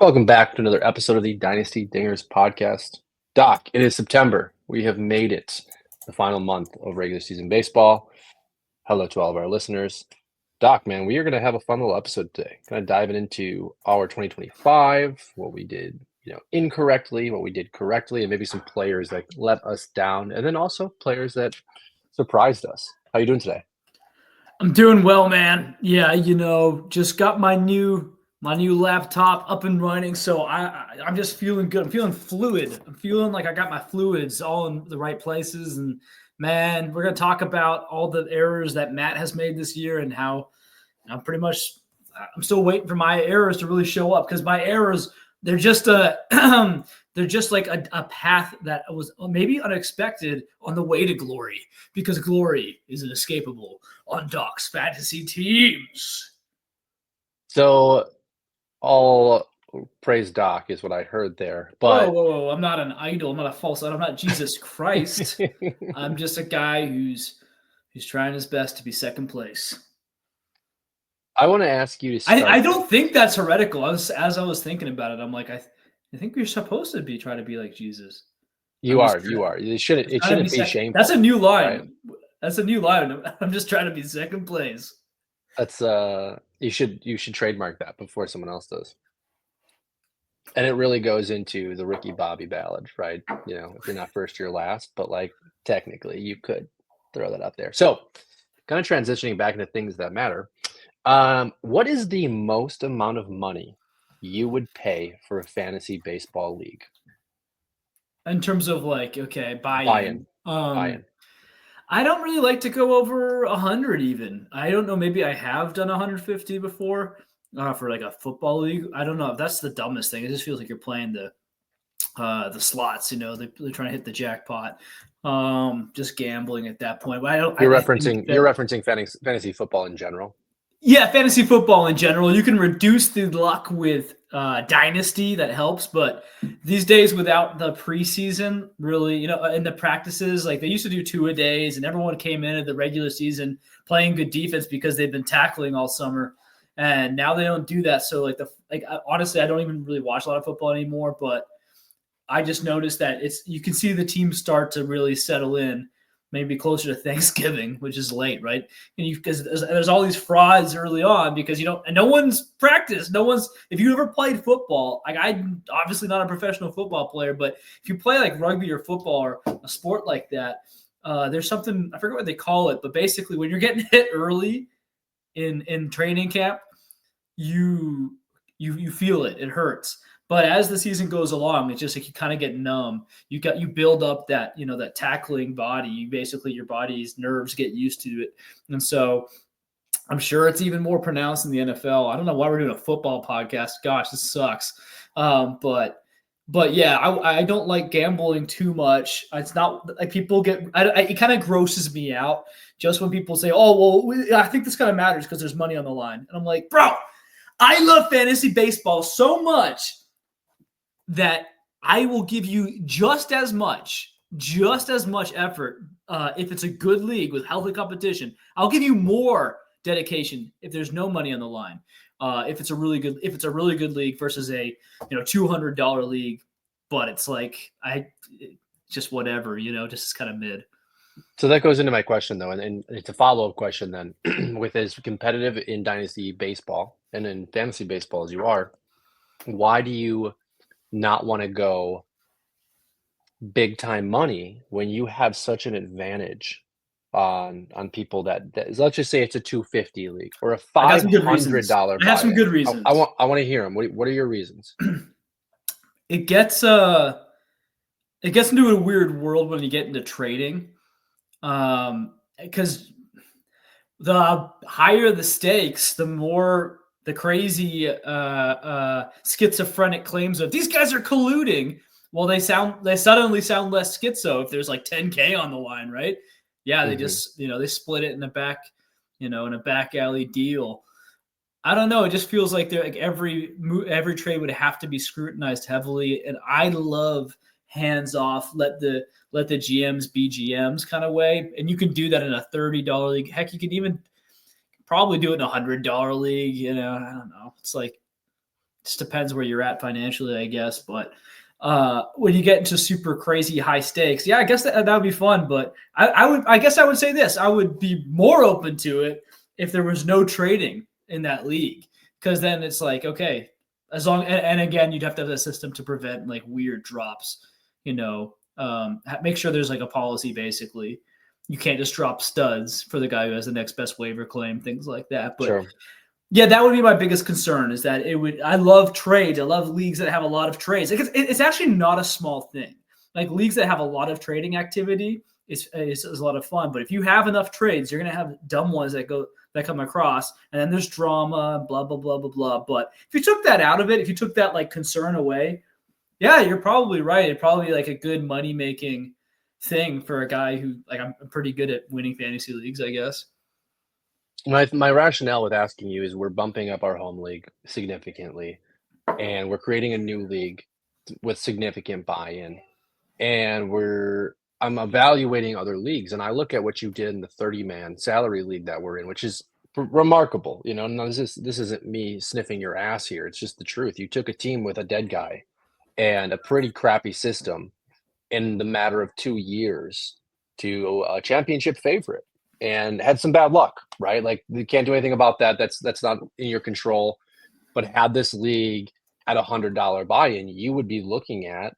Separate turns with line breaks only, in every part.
Welcome back to another episode of the Dynasty Dingers podcast. Doc, it is September. We have made it the final month of regular season baseball. Hello to all of our listeners. Doc, man, we are going to have a fun little episode today. Kind of diving into our 2025, what we did, incorrectly, what we did correctly, and maybe some players that let us down, and then also players that surprised us. How you doing today?
I'm doing well, man. Yeah, just got my new laptop up and running, so I'm just feeling good. I'm feeling fluid. I'm feeling like I got my fluids all in the right places. And man, we're gonna talk about all the errors that Matt has made this year and how I'm still waiting for my errors to really show up because my errors they're just they're just like a path that was maybe unexpected on the way to glory because glory is inescapable on Doc's fantasy teams.
So, all praise Doc is what I heard there. But
Whoa. I'm not an idol. I'm not a false idol. I'm not Jesus Christ. I'm just a guy who's trying his best to be second place.
I want to ask you to start.
I don't think that's heretical. As I was thinking about it, I'm like, I think you're supposed to try to be like Jesus.
You are. It shouldn't be shameful.
That's a new line.
Right?
That's a new line. I'm just trying to be second place.
That's you should trademark that before someone else does. And it really goes into the Ricky Bobby ballad, right? If you're not first, you're last, but like technically you could throw that out there. So kind of transitioning back into things that matter. What is the most amount of money you would pay for a fantasy baseball league?
In terms of buy-in.
Buy-in.
I don't really like to go over 100 even. I don't know. Maybe I have done 150 before for like a football league. I don't know if that's the dumbest thing. It just feels like you're playing the slots. They're trying to hit the jackpot. Just gambling at that point. But
You're referencing fantasy football in general.
Yeah, fantasy football in general. You can reduce the luck with Dynasty. That helps. But these days, without the preseason, really, in the practices, like they used to do 2-a-days, and everyone came in at the regular season playing good defense because they've been tackling all summer. And now they don't do that. So, honestly, I don't even really watch a lot of football anymore. But I just noticed that you can see the teams start to really settle in. Maybe closer to Thanksgiving, which is late, right? And because there's all these frauds early on because no one's practiced. If you ever played football, like I'm obviously not a professional football player, but if you play like rugby or football or a sport like that, there's something, I forget what they call it, but basically when you're getting hit early in training camp, you feel it. It hurts. But as the season goes along, it's just like you kind of get numb. You build up that, that tackling body. Your body's nerves get used to it. And so I'm sure it's even more pronounced in the NFL. I don't know why we're doing a football podcast. Gosh, this sucks. But yeah, I don't like gambling too much. It's not like people it kind of grosses me out just when people say, oh, well, I think this kind of matters because there's money on the line. And I'm like, bro, I love fantasy baseball so much that I will give you just as much effort if it's a good league with healthy competition. I'll give you more dedication if there's no money on the line. If it's a really good league versus a $200 league, but it's like just whatever, just kind of mid.
So that goes into my question though, and it's a follow-up question then. With as competitive in Dynasty baseball and in fantasy baseball as you are, why do you not want to go big time money when you have such an advantage on people that let's just say it's a $250 league or a $500
I have some good reasons.
I want to hear them. What are your reasons?
It gets into a weird world when you get into trading, because the higher the stakes, the more the crazy schizophrenic claims of these guys are colluding. Well, they suddenly sound less schizo if there's like 10K on the line, right? Yeah, they just they split it in the back, in a back alley deal. I don't know. It just feels like they're like every trade would have to be scrutinized heavily, and I love hands off. Let the GMs be GMs kind of way, and you can do that in a $30 league. Heck, you can even probably do it in a $100 league. I don't know. It's like Just depends where you're at financially, I guess. But when you get into super crazy high stakes, yeah, I guess that would be fun. But I guess I would say this: I would be more open to it if there was no trading in that league, because then it's like, okay, as long and again, you'd have to have a system to prevent like weird drops. Make sure there's like a policy basically. You can't just drop studs for the guy who has the next best waiver claim, things like that. But
Sure.
yeah, that would be my biggest concern is that it would. I love trades. I love leagues that have a lot of trades. It's actually not a small thing. Like leagues that have a lot of trading activity is a lot of fun. But if you have enough trades, you're gonna have dumb ones that come across, and then there's drama, blah blah blah blah blah. But if you took that out of it, if you took that like concern away, yeah, you're probably right. It'd probably be like a good money making thing for a guy who like I'm pretty good at winning fantasy leagues, I guess.
My rationale with asking you is we're bumping up our home league significantly, and we're creating a new league with significant buy-in, and I'm evaluating other leagues, and I look at what you did in the 30-man salary league that we're in, which is remarkable. No, this isn't me sniffing your ass here. It's just the truth. You took a team with a dead guy and a pretty crappy system in the matter of 2 years to a championship favorite, and had some bad luck, right? Like you can't do anything about that. That's not in your control. But had this league at $100 buy-in, you would be looking at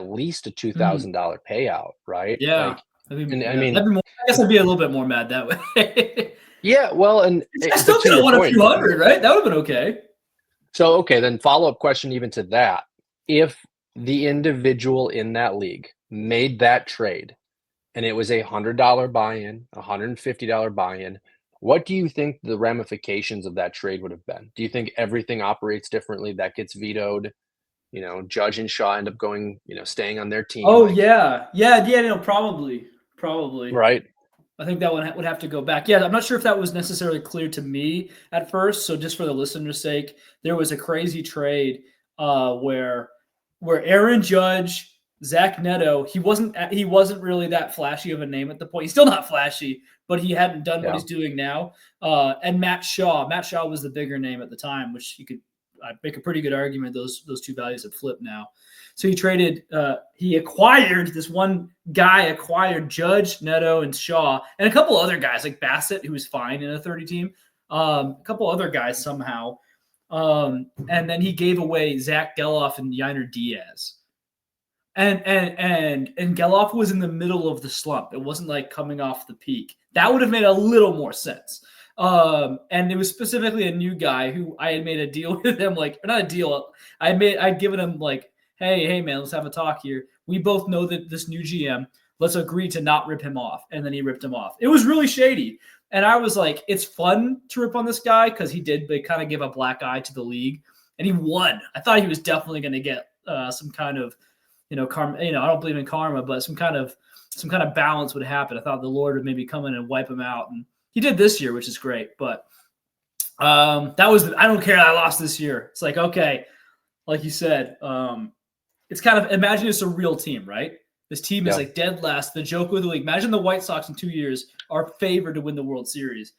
least a $2,000 payout, right?
Yeah.
I mean,
I guess I'd be a little bit more mad that way.
yeah, well, and
I still could have won a few hundred, right? That would have been okay.
So, okay, then follow-up question even to that. If the individual in that league made that trade and it was a $100 buy-in, a $150 buy-in, what do you think the ramifications of that trade would have been? Do you think everything operates differently? That gets vetoed? Judge and Shaw end up going, staying on their team.
Oh yeah, no, probably.
Right.
I think that one would have to go back. Yeah, I'm not sure if that was necessarily clear to me at first. So just for the listener's sake, there was a crazy trade where Aaron Judge, Zach Neto, he wasn't really that flashy of a name at the point. He's still not flashy, but he hadn't done what he's doing now. And Matt Shaw was the bigger name at the time, which you could make a pretty good argument. Those two values have flipped now. So he acquired this one guy, acquired Judge, Neto, and Shaw, and a couple other guys like Bassett, who was fine in a 30 team. A couple other guys somehow. And then he gave away Zach Geloff and Yainer Diaz. And Geloff was in the middle of the slump. It wasn't like coming off the peak. That would have made a little more sense. And it was specifically a new guy who I had made a deal with him, like, or not a deal. I'd given him like, hey man, let's have a talk here. We both know that this new GM, let's agree to not rip him off. And then he ripped him off. It was really shady. And I was like, it's fun to rip on this guy because he did kind of give a black eye to the league, and he won. I thought he was definitely going to get some kind of, karma. I don't believe in karma, but some kind of balance would happen. I thought the Lord would maybe come in and wipe him out, and he did this year, which is great. But I don't care that I lost this year. It's like, okay, like you said, it's kind of, imagine it's a real team, right? This team is like dead last, the joke of the league. Imagine the White Sox in 2 years are favored to win the World Series.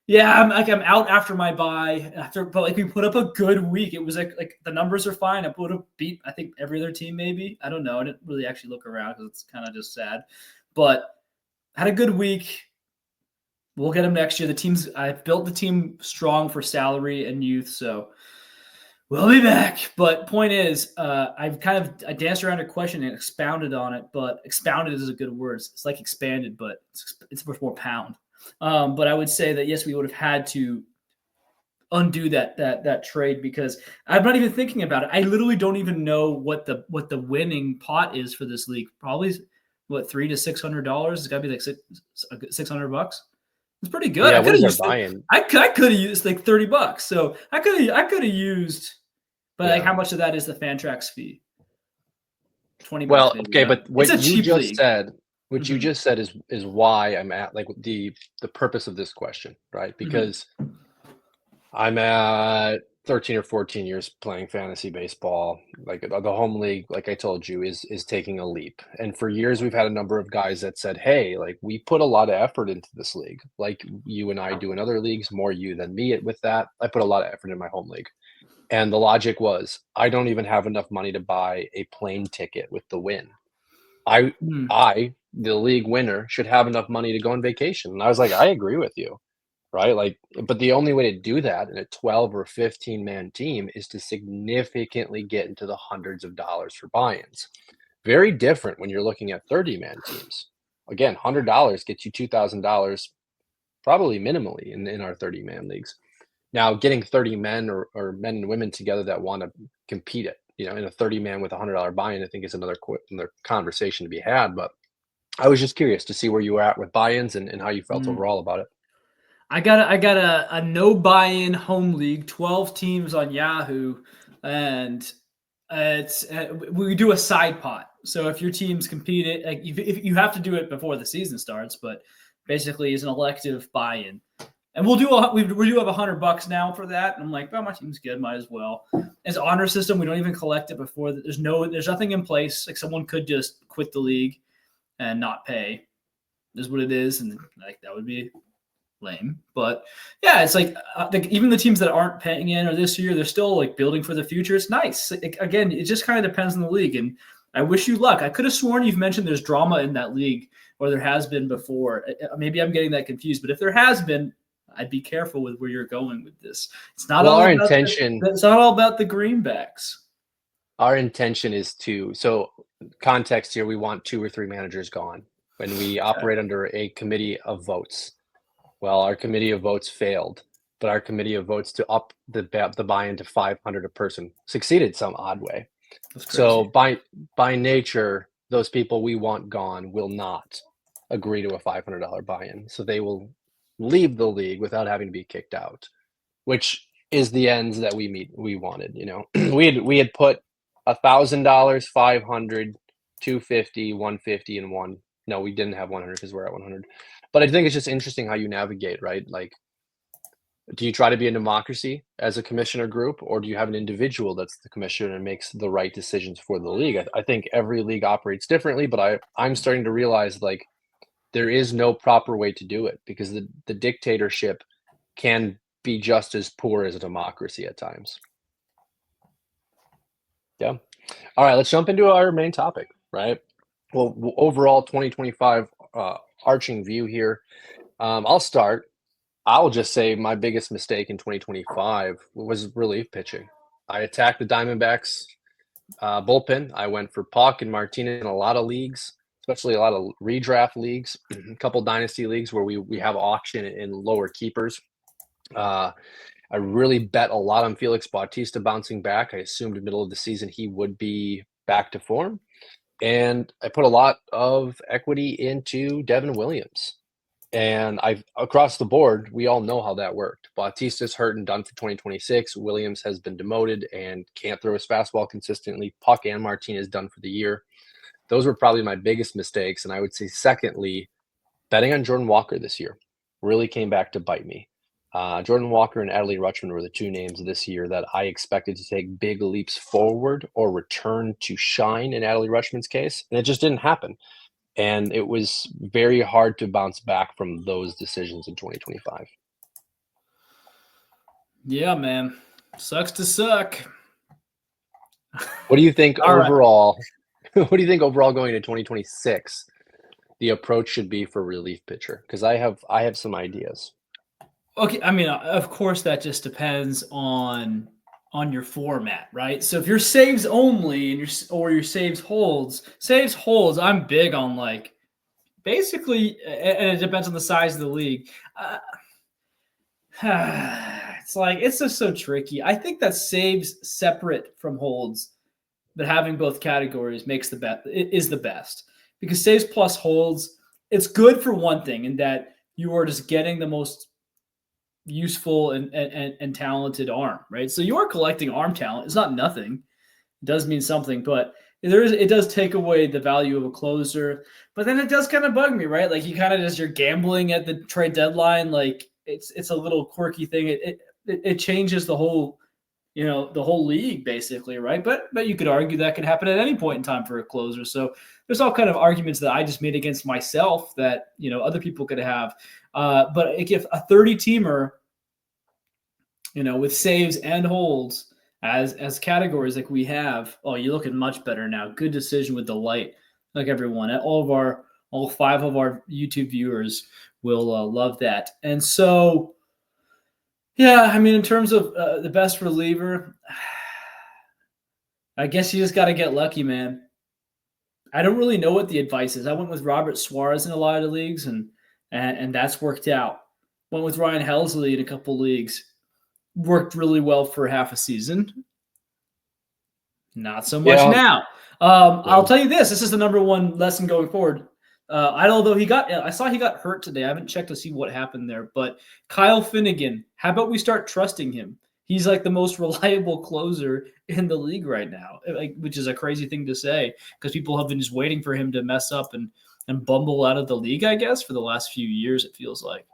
Yeah, I'm out after my bye. But like we put up a good week. It was like the numbers are fine. I would have beat, I think, every other team maybe. I don't know. I didn't really actually look around because it's kind of just sad. But had a good week. We'll get him next year. I've built the team strong for salary and youth, so we'll be back. But point is, I danced around a question and expounded on it, but expounded is a good word. It's like expanded, but it's much more pound. But I would say that, yes, we would have had to undo that trade because I'm not even thinking about it. I literally don't even know what the winning pot is for this league. Probably what, $300 to $600. It's got to be like $600. It's pretty good.
Yeah,
I could have used like $30. So I could have used, but like how much of that is the Fantrax fee? $20.
Well,
maybe,
okay, but what you just
league.
said, you just said is why I'm at like the purpose of this question, right? Because I'm at 13 or 14 years playing fantasy baseball. Like the home league, like I told you, is taking a leap. And for years we've had a number of guys that said, hey, like we put a lot of effort into this league. Like you and I do in other leagues, more you than me with that. I put a lot of effort in my home league. And the logic was, I don't even have enough money to buy a plane ticket with the win. I, the league winner, should have enough money to go on vacation. And I was like, I agree with you, right? Like, but the only way to do that in a 12 or 15 man team is to significantly get into the hundreds of dollars for buy-ins. Very different when you're looking at 30-man teams. Again, $100 gets you $2,000 probably minimally in our 30-man leagues. Now, getting 30 men or men and women together that want to compete in a 30-man with $100 buy-in, I think is another conversation to be had. But I was just curious to see where you were at with buy-ins and how you felt overall about it.
I got a no buy-in home league, 12 teams on Yahoo, and we do a side pot. So if your teams compete, like if you have to do it before the season starts, but basically it's an elective buy-in. And we do have $100 now for that. And I'm like, well, my team's good, might as well. As honor system, we don't even collect it before. There's nothing in place. Like someone could just quit the league and not pay. Is what it is, and like that would be lame. But yeah, it's like even the teams that aren't paying in or this year, they're still like building for the future. It's nice. Again, it just kind of depends on the league, and I wish you luck. I could have sworn you've mentioned there's drama in that league, or there has been before. Maybe I'm getting that confused, but if there has been, I'd be careful with where you're going with this. It's not all about it's not all about the greenbacks.
Our intention is so context here, we want 2 or 3 managers gone when we operate under a committee of votes. Well, our committee of votes failed, but our committee of votes to up the buy-in to 500 a person succeeded some odd way. So by nature, those people we want gone will not agree to a $500 buy-in. So they will leave the league without having to be kicked out, which is the ends that we wanted. We had put $1,000, 500, 250, 150, and one. No, we didn't have 100 because we're at 100. But I think it's just interesting how you navigate, right? Like, do you try to be a democracy as a commissioner group, or do you have an individual that's the commissioner and makes the right decisions for the league? I think every league operates differently, but I'm starting to realize like there is no proper way to do it because the dictatorship can be just as poor as a democracy at times. Yeah. All right, let's jump into our main topic, right? Well, overall 2025 arching view here. I'll start. I'll just say my biggest mistake in 2025 was relief pitching. I attacked the Diamondbacks bullpen. I went for Puck and Martinez in a lot of leagues, especially a lot of redraft leagues, a couple dynasty leagues where we have auction in lower keepers. I really bet a lot on Felix Bautista bouncing back. I assumed middle of the season he would be back to form. And I put a lot of equity into Devin Williams. And across the board, we all know how that worked. Bautista's hurt and done for 2026. Williams has been demoted and can't throw his fastball consistently. Puck and Martinez done for the year. Those were probably my biggest mistakes. And I would say, secondly, betting on Jordan Walker this year really came back to bite me. Jordan Walker and Adley Rutschman were the 2 names this year that I expected to take big leaps forward or return to shine in Adley Rutschman's case. And it just didn't happen. And it was very hard to bounce back from those decisions in 2025.
Yeah, man. Sucks to suck.
What do you think overall?
Right.
What do you think overall going into 2026? The approach should be for relief pitcher? Because I have some ideas.
Okay, I mean, of course, that just depends on your format, right? So if you're saves only and your saves holds, I'm big on like basically, and it depends on the size of the league. It's like it's just so tricky. I think that saves separate from holds, but having both categories makes is the best because saves plus holds, it's good for one thing in that you are just getting the most useful and talented arm, right? So you are collecting arm talent. It's not nothing. It does mean something, but it does take away the value of a closer. But then it does kind of bug me, right? Like you're gambling at the trade deadline. Like it's a little quirky thing. It changes the whole, the whole league basically, right? But you could argue that could happen at any point in time for a closer. So there's all kind of arguments that I just made against myself that other people could have. But if a 30-teamer, with saves and holds, as categories like we have. Oh, you're looking much better now. Good decision with the light. Like everyone, all 5 of our YouTube viewers will love that. And so, yeah, I mean, in terms of the best reliever, I guess you just got to get lucky, man. I don't really know what the advice is. I went with Robert Suarez in a lot of leagues, and that's worked out. Went with Ryan Helsley in a couple leagues. Worked really well for half a season. Not so much now. I'll tell you this. This is the number one lesson going forward. Although I saw he got hurt today. I haven't checked to see what happened there. But Kyle Finnegan, how about we start trusting him? He's like the most reliable closer in the league right now, which is a crazy thing to say because people have been just waiting for him to mess up and bumble out of the league, I guess, for the last few years, it feels like.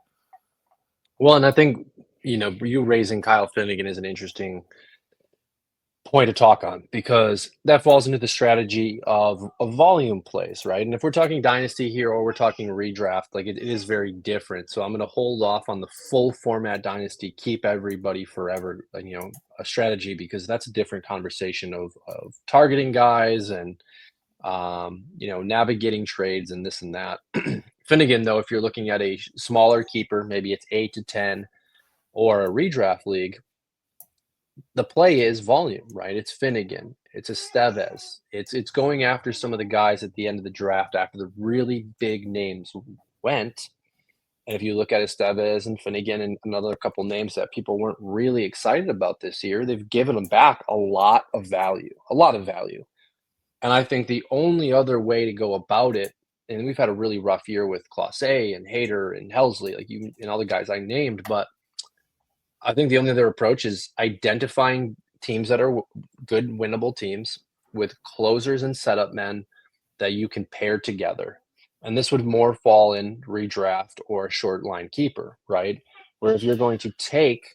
Well, and I think, you raising Kyle Finnegan is an interesting point to talk on because that falls into the strategy of volume plays, right? And if we're talking dynasty here or we're talking redraft, like it is very different. So I'm going to hold off on the full format dynasty, keep everybody forever, a strategy, because that's a different conversation of targeting guys and, navigating trades and this and that. Finnegan, though, if you're looking at a smaller keeper, maybe it's 8 to 10 or a redraft league, the play is volume, right? It's Finnegan, it's Estevez, it's going after some of the guys at the end of the draft after the really big names went. And if you look at Estevez and Finnegan and another couple names that people weren't really excited about this year, they've given them back a lot of value. And I think the only other way to go about it, and we've had a really rough year with Clase and Hader and Helsley, like you and all the guys I named, but I think the only other approach is identifying teams that are good, winnable teams with closers and setup men that you can pair together. And this would more fall in redraft or a short line keeper, right? Where if you're going to take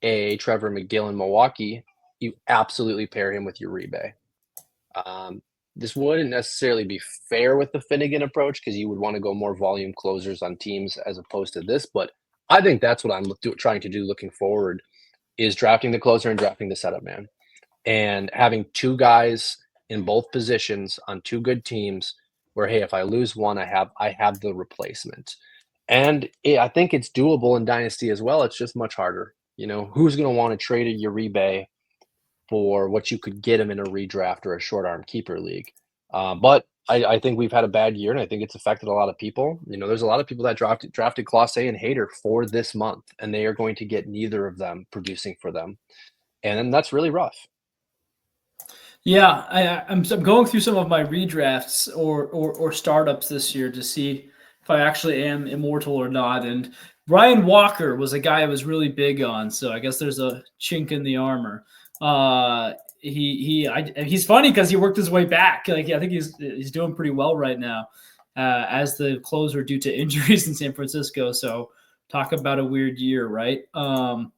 a Trevor McGill in Milwaukee, you absolutely pair him with Uribe. This wouldn't necessarily be fair with the Finnegan approach because you would want to go more volume closers on teams as opposed to this, but I think that's what I'm trying to do looking forward is drafting the closer and drafting the setup man and having 2 guys in both positions on 2 good teams where, hey, if I lose one, I have the replacement. And I think it's doable in Dynasty as well. It's just much harder. Who's going to want to trade a Uribe for what you could get him in a redraft or a short arm keeper league? But I think we've had a bad year, and I think it's affected a lot of people. There's a lot of people that drafted Clase and Hader for this month, and they are going to get neither of them producing for them. And that's really rough.
Yeah, I'm going through some of my redrafts or startups this year to see if I actually am immortal or not. And Ryan Walker was a guy I was really big on, so I guess there's a chink in the armor. He's funny because he worked his way back. Like I think he's doing pretty well right now as the closer due to injuries in San Francisco. So talk about a weird year, right?
And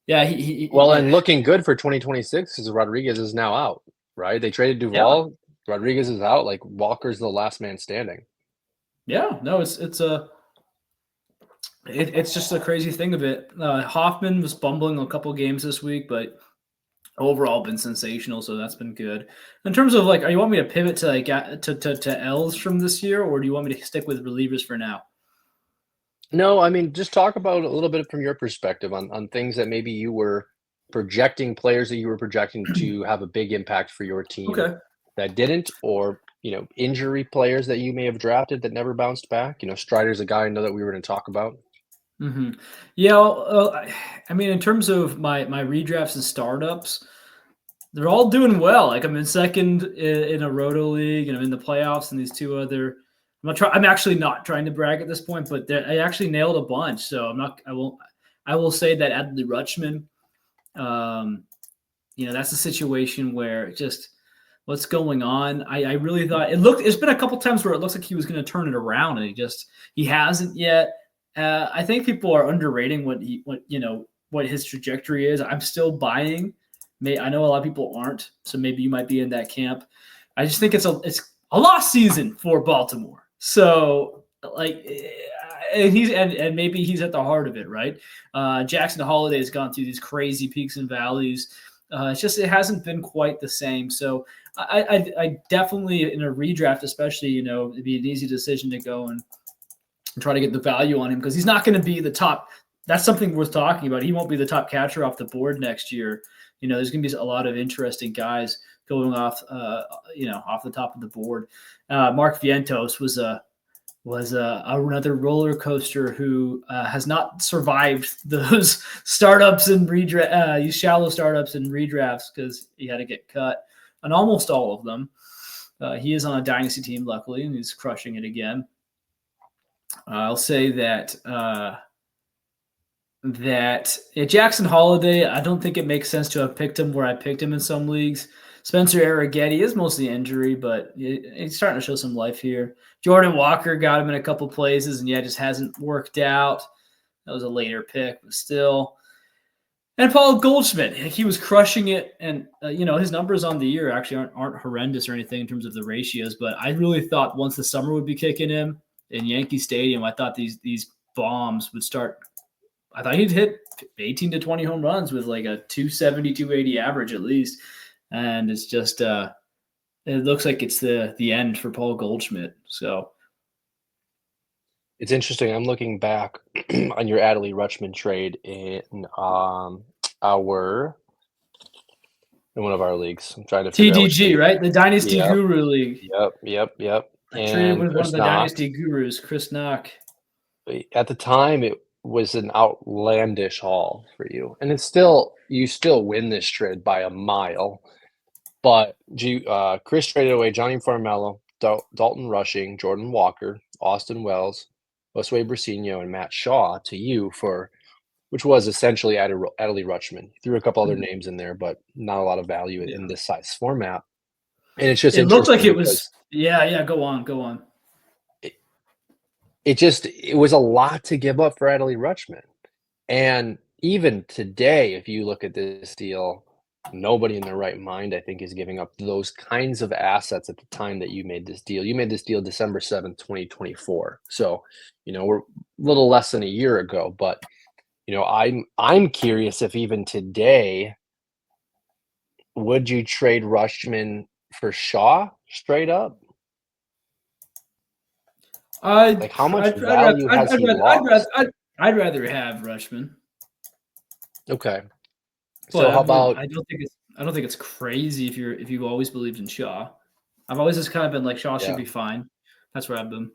looking good for 2026 because Rodriguez is now out, right? They traded Duvall. Yeah. Rodriguez is out. Like Walker's the last man standing.
Yeah, no, it's just a crazy thing of it. Hoffman was bumbling a couple games this week, but overall been sensational, so that's been good. In terms of like, you want me to pivot to like to L's from this year, or do you want me to stick with relievers for now?
No, I mean, just talk about a little bit from your perspective on things that maybe you were projecting, players that you were projecting to have a big impact for your team that didn't, or injury players that you may have drafted that never bounced back. Strider's a guy I know that we were going to talk about.
Mm-hmm. Yeah, I mean, in terms of my redrafts and startups, they're all doing well. Like I'm in second in a roto league, and I'm in the playoffs, and these 2 other. I'm actually not trying to brag at this point, but I actually nailed a bunch. So I will say that Adley Rutschman, that's a situation where just what's going on. I really thought it's been a couple times where it looks like he was going to turn it around, and he hasn't yet. I think people are underrating what his trajectory is. I'm still buying. I know a lot of people aren't, so maybe you might be in that camp. I just think it's a lost season for Baltimore. So and maybe he's at the heart of it, right? Jackson Holliday has gone through these crazy peaks and valleys. It hasn't been quite the same. So I definitely, in a redraft especially, it'd be an easy decision to go and try to get the value on him, because he's not going to be the top. That's something worth talking about. He won't be the top catcher off the board next year. There's going to be a lot of interesting guys going off, off the top of the board. Mark Vientos was another roller coaster who has not survived those startups and these shallow startups and redrafts, because he had to get cut on almost all of them. He is on a dynasty team, luckily, and he's crushing it again. I'll say that Jackson Holiday, I don't think it makes sense to have picked him where I picked him in some leagues. Spencer Arrighetti is mostly injury, but he's starting to show some life here. Jordan Walker got him in a couple places, and just hasn't worked out. That was a later pick, but still. And Paul Goldschmidt, he was crushing it, and his numbers on the year actually aren't horrendous or anything in terms of the ratios. But I really thought once the summer would be kicking in Yankee Stadium, I thought these bombs would start. I thought he'd hit 18 to 20 home runs with like a 270, 280 average at least. And it's just it looks like it's the end for Paul Goldschmidt. So
it's interesting. I'm looking back on your Adley Rutschman trade in one of our leagues. I'm trying to figure
TDG, right? The Dynasty Guru League.
Yep.
I traded with one of the Dynasty Gurus, Chris Knock.
At the time, it was an outlandish haul for you, and you still win this trade by a mile. But Chris traded away Johnny Farmelo, Dalton Rushing, Jordan Walker, Austin Wells, Josue Briseño, and Matt Shaw to you which was essentially Adley Rutschman. He threw a couple other names in there, but not a lot of value in this size format. And it's just
it looked like it was. Yeah. Go on.
It was a lot to give up for Adley Rutschman. And even today, if you look at this deal, nobody in their right mind, I think, is giving up those kinds of assets at the time that you made this deal. You made this deal December 7th, 2024. So, we're a little less than a year ago. But, I'm curious if even today, would you trade Rutschman for Shaw straight up? How much value has he lost?
I'd rather have Rutschman.
Okay.
But
So how about?
I don't think it's crazy if you've always believed in Shaw. I've always just kind of been like Shaw should be fine. That's where I've been.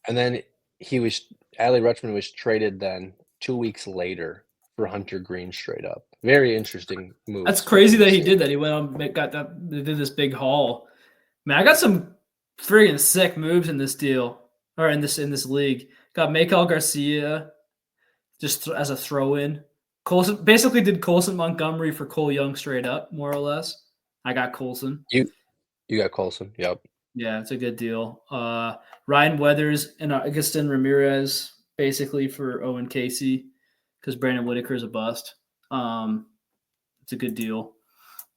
And then Adley Rutschman was traded then 2 weeks later for Hunter Green straight up. Very interesting move.
That's crazy that he did that. He went on, they did this big haul. Man, I got some friggin' sick moves in this deal, or in this league. Got Maikel Garcia just as a throw-in. Colson basically did Colson Montgomery for Cole Young straight up, more or less. I got Colson.
You got Colson. Yep.
Yeah, it's a good deal. Ryan Weathers and Agustin Ramirez basically for Owen Casey, because Brandon Whitaker is a bust. It's a good deal.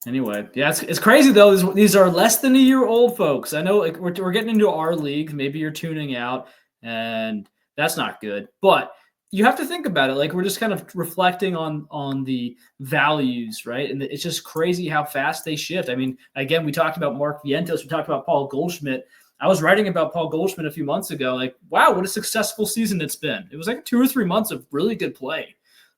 Anyway, yeah, it's crazy though. These are less than a year old, folks. I know we're getting into our league. Maybe you're tuning out, and that's not good. But you have to think about it. Like, we're just kind of reflecting on the values, right? And it's just crazy how fast they shift. I mean, again, we talked about Mark Vientos. We talked about Paul Goldschmidt. I was writing about Paul Goldschmidt a few months ago. Like, wow, what a successful season it's been. It was like 2 or 3 months of really good play.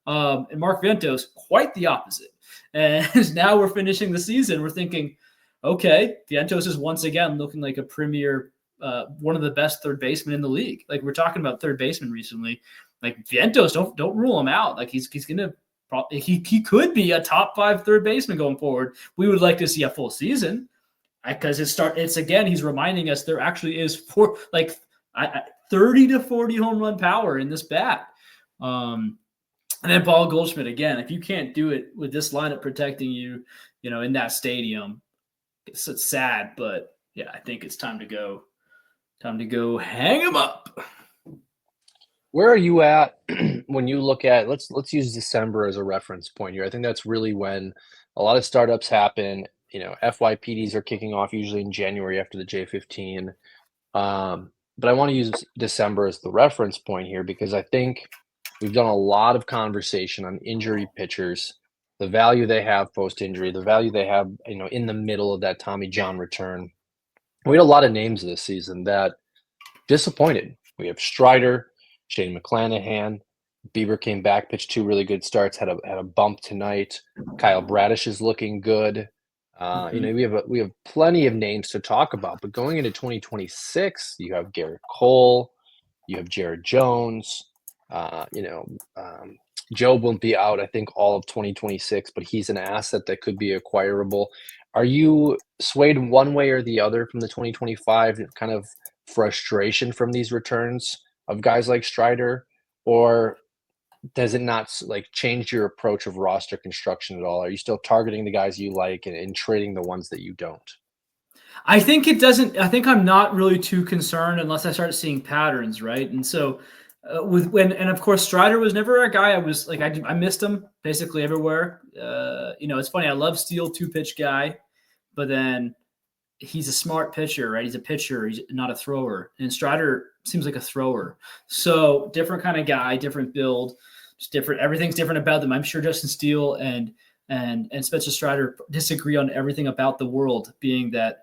And Mark Vientos, quite the opposite. And now we're finishing the season. We're thinking, okay, Vientos is once again looking like a premier, one of the best third basemen in the league. Like, we're talking about third baseman recently. Like, Vientos, don't rule him out. Like, he's gonna he could be a top 5 third baseman going forward. We would like to see a full season, because it's again, he's reminding us there actually is 30 to 40 home run power in this bat. And then Paul Goldschmidt, again, if you can't do it with this lineup protecting you, in that stadium, it's sad, but yeah, I think it's time to go. Time to go hang him up.
Where are you at when you look at, let's use December as a reference point here. I think that's really when a lot of startups happen. FYPDs are kicking off usually in January after the J15. But I want to use December as the reference point here, because I think we've done a lot of conversation on injury pitchers the value they have post-injury, the value they have, in the middle of that Tommy John return. We had a lot of names this season that disappointed. We have Strider, Shane McClanahan, Bieber came back, pitched 2 really good starts, had a bump tonight. Kyle Bradish is looking good. We have plenty of names to talk about, but going into 2026, you have Garrett Cole, you have Jared Jones. Job won't be out, I think, all of 2026, but he's an asset that could be acquirable. Are you swayed one way or the other from the 2025 kind of frustration from these returns of guys like Strider, or does it not change your approach of roster construction at all? Are you still targeting the guys you like and trading the ones that you don't?
I think it doesn't. I think I'm not really too concerned unless I start seeing patterns, right? And so and of course Strider was never a guy I was like I missed him basically everywhere. It's funny. I love Steele 2-pitch guy, but then he's a smart pitcher, right? He's a pitcher. He's not a thrower. And Strider seems like a thrower. So different kind of guy, different build, just different. Everything's different about them. I'm sure Justin Steele and Spencer Strider disagree on everything about the world, being that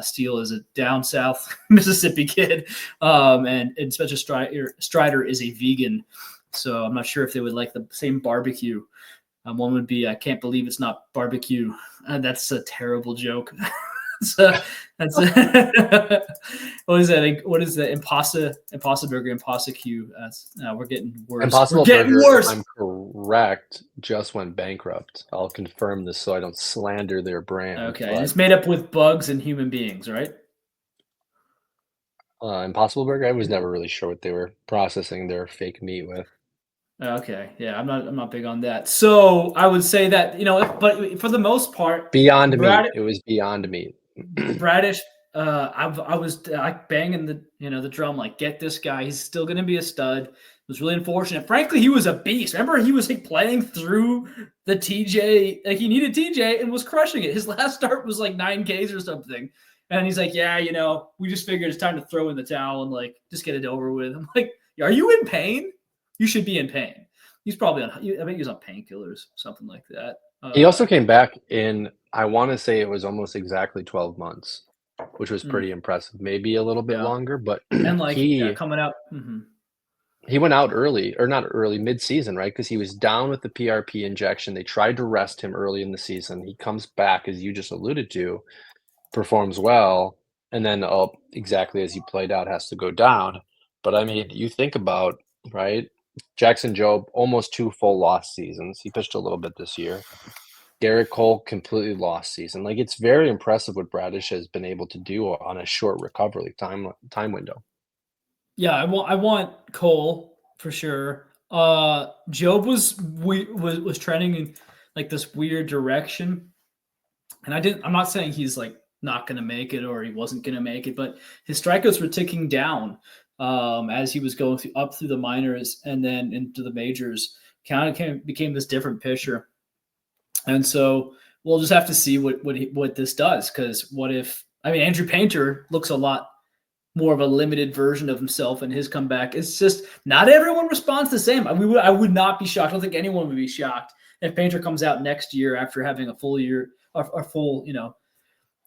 Steele is a down south Mississippi kid, and Spencer Strider is a vegan. So I'm not sure if they would like the same barbecue. One would be, I can't believe it's not barbecue. That's a terrible joke. So that's what is that? What is the Impossible Burger, Impossible? We're getting worse.
Impossible
We're getting
Burger,
worse.
if I'm correct, just went bankrupt. I'll confirm this so I don't slander their brand.
Okay, and it's made up with bugs and human beings, right?
Impossible Burger, I was never really sure what they were processing their fake meat with.
Okay, yeah, I'm not big on that. So I would say that but for the most part,
Beyond Meat. It was Beyond Meat.
Bradish, I was banging the drum like, get this guy. He's still going to be a stud. It was really unfortunate. Frankly, he was a beast. Remember, he was playing through the TJ. He needed TJ and was crushing it. His last start was 9 Ks or something. And he's like, yeah, we just figured it's time to throw in the towel and just get it over with. I'm like, are you in pain? You should be in pain. He's probably on. I think he was on painkillers, something like that.
He also came back in, I want to say it was almost exactly 12 months, which was pretty impressive. Maybe a little bit longer, but
and coming out. Mm-hmm.
He went out early, or not early, mid-season, right? Because he was down with the PRP injection. They tried to rest him early in the season. He comes back, as you just alluded to, performs well, and then exactly as you played out, has to go down. But I mean, you think about, right? Jackson Jobe, almost 2 full lost seasons. He pitched a little bit this year. Garrett Cole, completely lost season. It's very impressive what Bradish has been able to do on a short recovery time window.
Yeah, I want Cole for sure. Jobe was trending in this weird direction, and I'm not saying he's not going to make it or he wasn't going to make it, but his strikeouts were ticking down. As he was going up through the minors and then into the majors, became this different pitcher. And so we'll just have to see what this does. Because Andrew Painter looks a lot more of a limited version of himself in his comeback. It's just not everyone responds the same. I would not be shocked. I don't think anyone would be shocked if Painter comes out next year after having a full year or full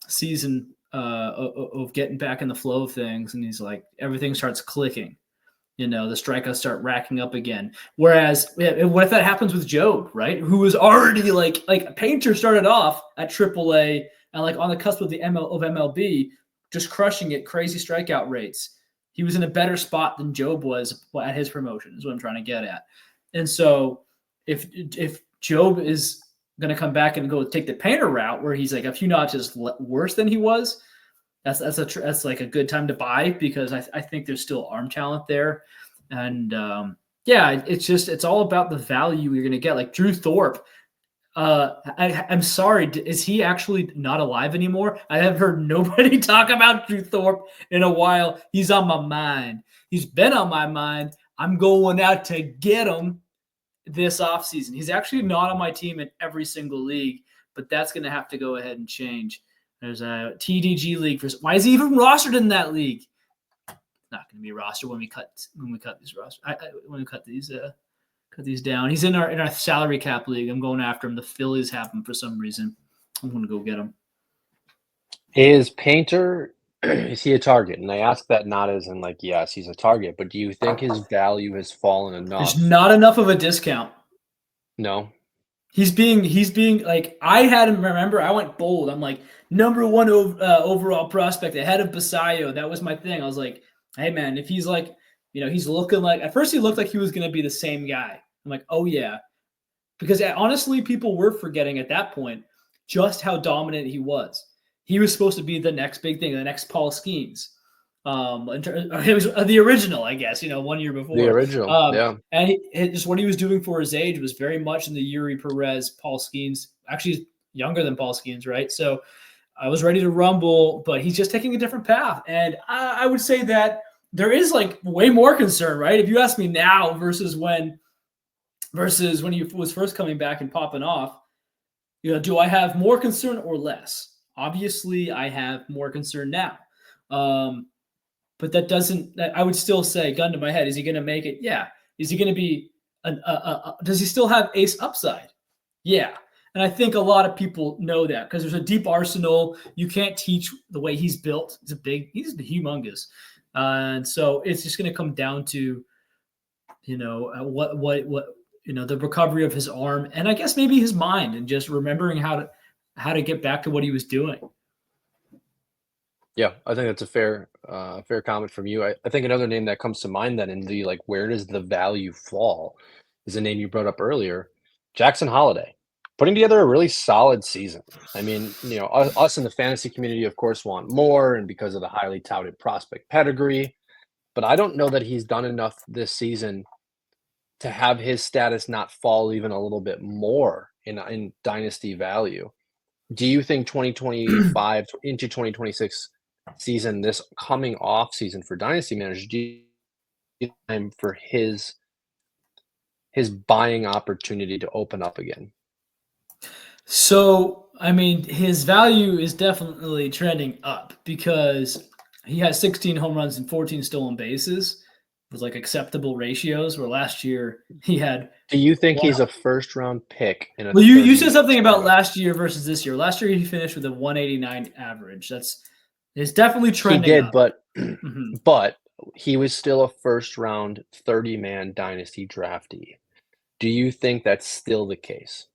season of getting back in the flow of things, and he's everything starts clicking. The strikeouts start racking up again. Whereas, what if that happens with Jobe, right? Who was already Painter started off at AAA and on the cusp of MLB, just crushing it, crazy strikeout rates. He was in a better spot than Jobe was at his promotion, is what I'm trying to get at. And so, if Jobe is going to come back and go take the Painter route where he's a few notches worse than he was, that's a good time to buy, because I think there's still arm talent there. And it's all about the value you're going to get. Drew Thorpe, I'm sorry, is he actually not alive anymore? I have heard nobody talk about Drew Thorpe in a while. He's on my mind. He's been on my mind. I'm going out to get him this offseason. He's actually not on my team in every single league, but that's going to have to go ahead and change. There's a TDG league. Why is he even rostered in that league? Not going to be rostered when we cut these rosters. When we cut these because he's down. He's in our salary cap league. I'm going after him. The Phillies have him for some reason. I'm going to go get him.
Is Painter, is he a target? And I ask that not as in like, yes, he's a target, but do you think his value has fallen enough?
There's not enough of a discount.
No.
He's being like, I had him, remember, I went bold. I'm like, number one overall prospect ahead of Basayo. That was my thing. I was like, hey, man, if he's like, he's looking like, at first he looked like he was going to be the same guy. I'm like, oh, yeah. Because honestly, people were forgetting at that point just how dominant he was. He was supposed to be the next big thing, the next Paul Skeens. It was the original, I guess, 1 year before.
The original, yeah.
And just what he was doing for his age was very much in the Yuri Perez, Paul Skeens. Actually, he's younger than Paul Skeens, right? So I was ready to rumble, but he's just taking a different path. And I would say that there is like way more concern, right? If you ask me now versus when he was first coming back and popping off, do I have more concern or less? Obviously, I have more concern now. But that doesn't, I would still say, gun to my head, is he going to make it? Yeah. Is he going to be, does he still have ace upside? Yeah. And I think a lot of people know that because there's a deep arsenal. You can't teach the way he's built. He's humongous. And so it's just going to come down to, the recovery of his arm and I guess maybe his mind and just remembering how to get back to what he was doing.
Yeah, I think that's a fair comment from you. I think another name that comes to mind then in the like, where does the value fall is a name you brought up earlier, Jackson Holiday, putting together a really solid season. I mean, us in the fantasy community, of course, want more and because of the highly touted prospect pedigree, but I don't know that he's done enough this season to have his status not fall even a little bit more in dynasty value. Do you think 2025 into 2026 season, this coming off season for dynasty managers, do you time for his buying opportunity to open up again?
So, I mean, his value is definitely trending up because he has 16 home runs and 14 stolen bases with like acceptable ratios, where last year he had.
Do you think he's a first round pick?
Well, you said something about last year versus this year. Last year he finished with a 189 average. It's definitely trending.
He did,
up.
but he was still a first round 30-man dynasty draftee. Do you think that's still the case?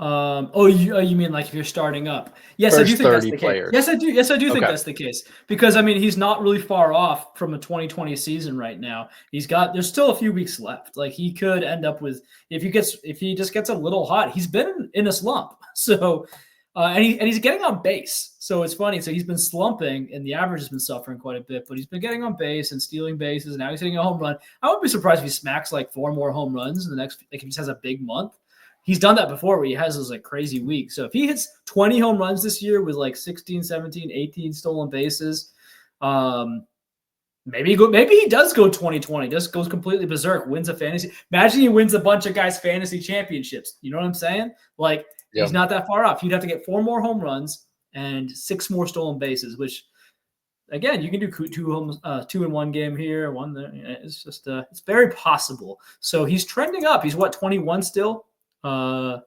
You mean like if you're starting up? Yes, I do think that's the case. Yes, I do. Yes, I do think that's the case because I mean he's not really far off from a 2020 season right now. There's still a few weeks left. Like he could end up with if he just gets a little hot. He's been in a slump, so and he's getting on base. So it's funny. So he's been slumping, and the average has been suffering quite a bit. But he's been getting on base and stealing bases. And now he's hitting a home run. I wouldn't be surprised if he smacks like 4 more home runs in the next. Like if he just has a big month. He's done that before where he has those like crazy weeks. So if he hits 20 home runs this year with like 16, 17, 18 stolen bases, maybe he does go 2020, just goes completely berserk, wins a fantasy. Imagine he wins a bunch of guys' fantasy championships. You know what I'm saying? Like He's not that far off. You'd have to get 4 more home runs and 6 more stolen bases, which again, you can do 2 in one game here, 1 there. It's just it's very possible. So he's trending up. He's 21 still. Or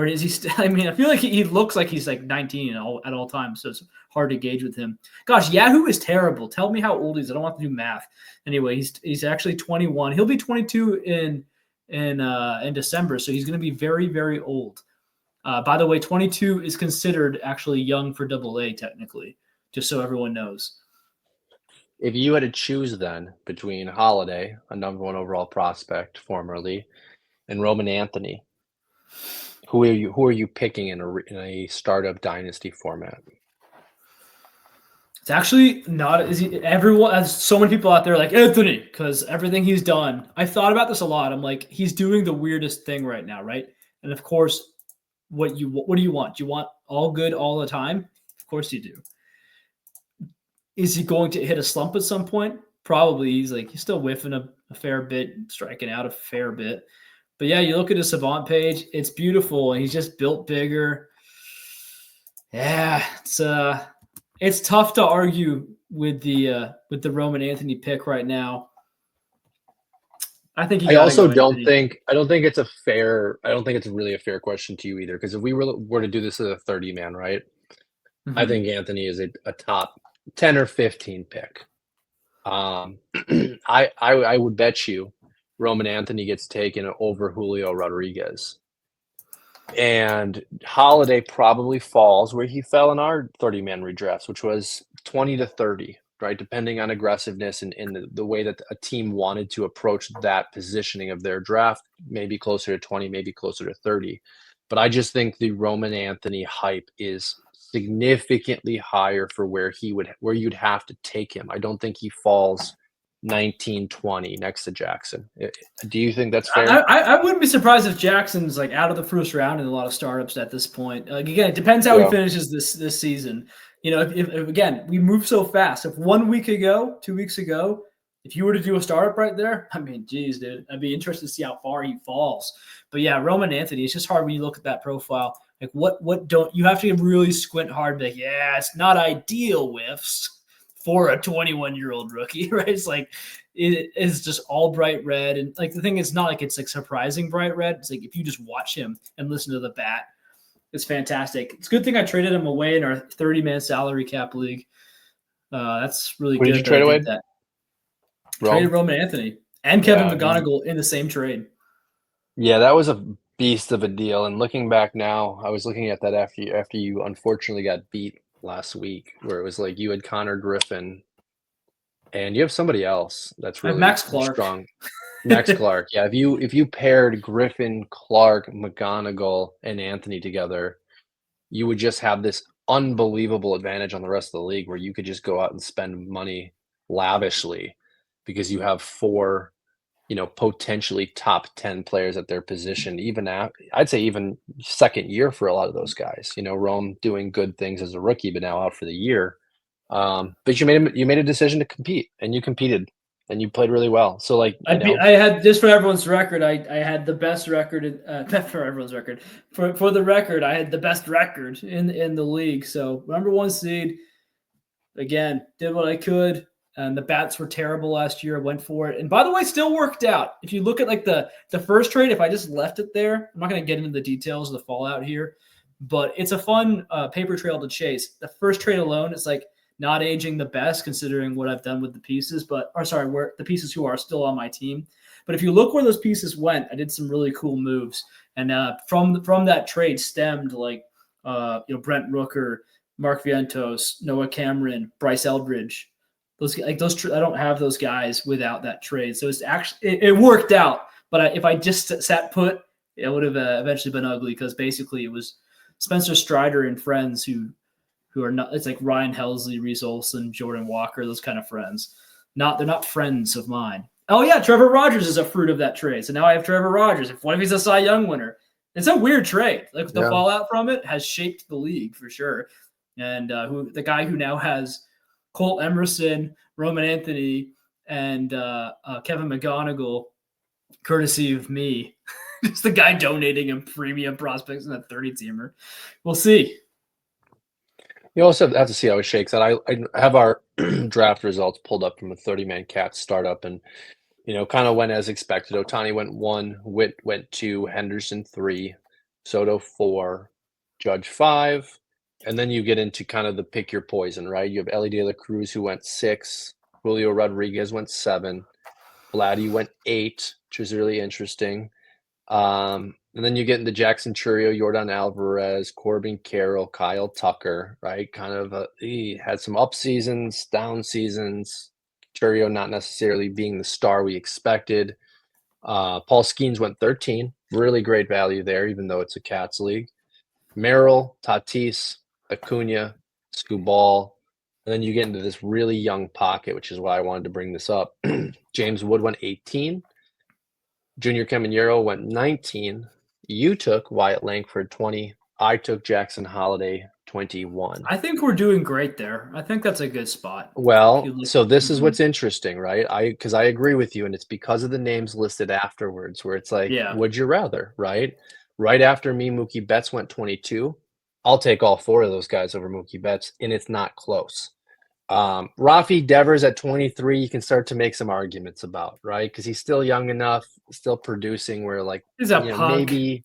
is he still? I mean, I feel like he looks like he's like 19 at all times, so it's hard to gauge with him. Gosh, Yahoo is terrible. Tell me how old he is. I don't want to do math. Anyway, he's actually 21. He'll be 22 in December, so he's going to be very, very old. By the way, 22 is considered actually young for AA technically, just so everyone knows.
If you had to choose then between Holiday, a number 1 overall prospect formerly, and Roman Anthony, who are you picking in a startup dynasty format?
It's actually not everyone. As so many people out there like Anthony because everything he's done. I thought about this a lot. I'm like, he's doing the weirdest thing right now, right? And of course, what do you want? Do you want all good all the time? Of course you do. Is he going to hit a slump at some point? Probably. He's still whiffing a fair bit, striking out a fair bit. But yeah, you look at his Savant page, it's beautiful, and he's just built bigger. Yeah, it's tough to argue with the Roman Anthony pick right now. I think you
I
got to
also
go
don't
Anthony.
think I don't think it's really a fair question to you either. Because if we were to do this as a 30-man, right? I
Mhm.
think Anthony is a top 10 or 15 pick. I would bet you Roman Anthony gets taken over Julio Rodriguez. And Holiday probably falls where he fell in our 30-man redrafts, which was 20 to 30, right? Depending on aggressiveness and the way that a team wanted to approach that positioning of their draft, maybe closer to 20, maybe closer to 30. But I just think the Roman Anthony hype is significantly higher for where you'd have to take him. I don't think he falls 19, 20 next to Jackson. Do you think that's fair?
I wouldn't be surprised if Jackson's like out of the first round in a lot of startups at this point. Like again, it depends how he
Yeah.
finishes this season. You know, if again we move so fast. If 1 week ago, 2 weeks ago, if you were to do a startup right there, I mean, geez, dude, I'd be interested to see how far he falls. But yeah, Roman Anthony, it's just hard when you look at that profile. Like what don't you have to really squint hard? Like, yeah, it's not ideal whiffs for a 21-year-old rookie, right? It's like it is just all bright red. And like the thing is not like it's like surprising bright red. It's like if you just watch him and listen to the bat, it's fantastic. It's a good thing I traded him away in our 30-man salary cap league. That's really
Who
good.
did you trade
I
away?
did that.
Rome?
Traded Roman Anthony and Kevin
Yeah,
McGonigal in the same trade.
Yeah, that was a beast of a deal. And looking back now, I was looking at that after you unfortunately got beat last week, where it was like you had Connor Griffin and you have somebody else that's
I have
really
Max Clark.
strong. Max Clark. Yeah, if you paired Griffin, Clark, McGonigal, and Anthony together, you would just have this unbelievable advantage on the rest of the league where you could just go out and spend money lavishly because you have four, potentially top 10 players at their position, I'd say even second year for a lot of those guys. Rome doing good things as a rookie, but now out for the year. But you made a decision to compete, and you competed, and you played really well. So
I had just for everyone's record, I had the best record for everyone's record. For the record, I had the best record in the league. So number 1 seed, again, did what I could. And the bats were terrible last year. I went for it. And by the way, still worked out. If you look at like the first trade, if I just left it there, I'm not going to get into the details of the fallout here, but it's a fun paper trail to chase. The first trade alone is like not aging the best considering what I've done with the pieces, where the pieces who are still on my team. But if you look where those pieces went, I did some really cool moves. And from that trade stemmed like Brent Rooker, Mark Vientos, Noah Cameron, Bryce Eldridge. I don't have those guys without that trade. So it's actually it worked out. But if I just sat put, it would have eventually been ugly because basically it was Spencer Strider and friends who are not. It's like Ryan Helsley, Reese Olson, Jordan Walker, those kind of friends. They're not friends of mine. Oh yeah, Trevor Rogers is a fruit of that trade. So now I have Trevor Rogers. What if he's a Cy Young winner? It's a weird trade. Like the fallout from it has shaped the league for sure. And the guy who now has Colt Emerson, Roman Anthony, and Kevin McGonigal, courtesy of me. Just the guy donating him premium prospects in a 30-teamer. We'll see.
You also have to see how it shakes out. I have our draft results pulled up from a 30-man Cats startup, and kind of went as expected. Ohtani went 1, Witt went 2, Henderson 3, Soto 4, Judge 5. And then you get into kind of the pick your poison, right? You have Elly De La Cruz who went 6, Julio Rodriguez went 7, Vladdy went 8, which was really interesting. And then you get into Jackson Chourio, Yordan Alvarez, Corbin Carroll, Kyle Tucker, right? Kind of he had some up seasons, down seasons. Chourio not necessarily being the star we expected. Paul Skeens went 13, really great value there, even though it's a Cats league. Merrill, Tatis, Acuna, Skubal, and then you get into this really young pocket, which is why I wanted to bring this up. James Wood went 18. Junior Caminero went 19. You took Wyatt Langford 20. I took Jackson Holiday 21.
I think we're doing great there. I think that's a good spot.
Well, so this is what's interesting, right? Because I agree with you, and it's because of the names listed afterwards, where it's like, would you rather, right? Right after me, Mookie Betts went 22. I'll take all 4 of those guys over Mookie Betts, and it's not close. Rafi Devers at 23, you can start to make some arguments about, right? Because he's still young enough, still producing where, like,
He's a
you know,
punk.
maybe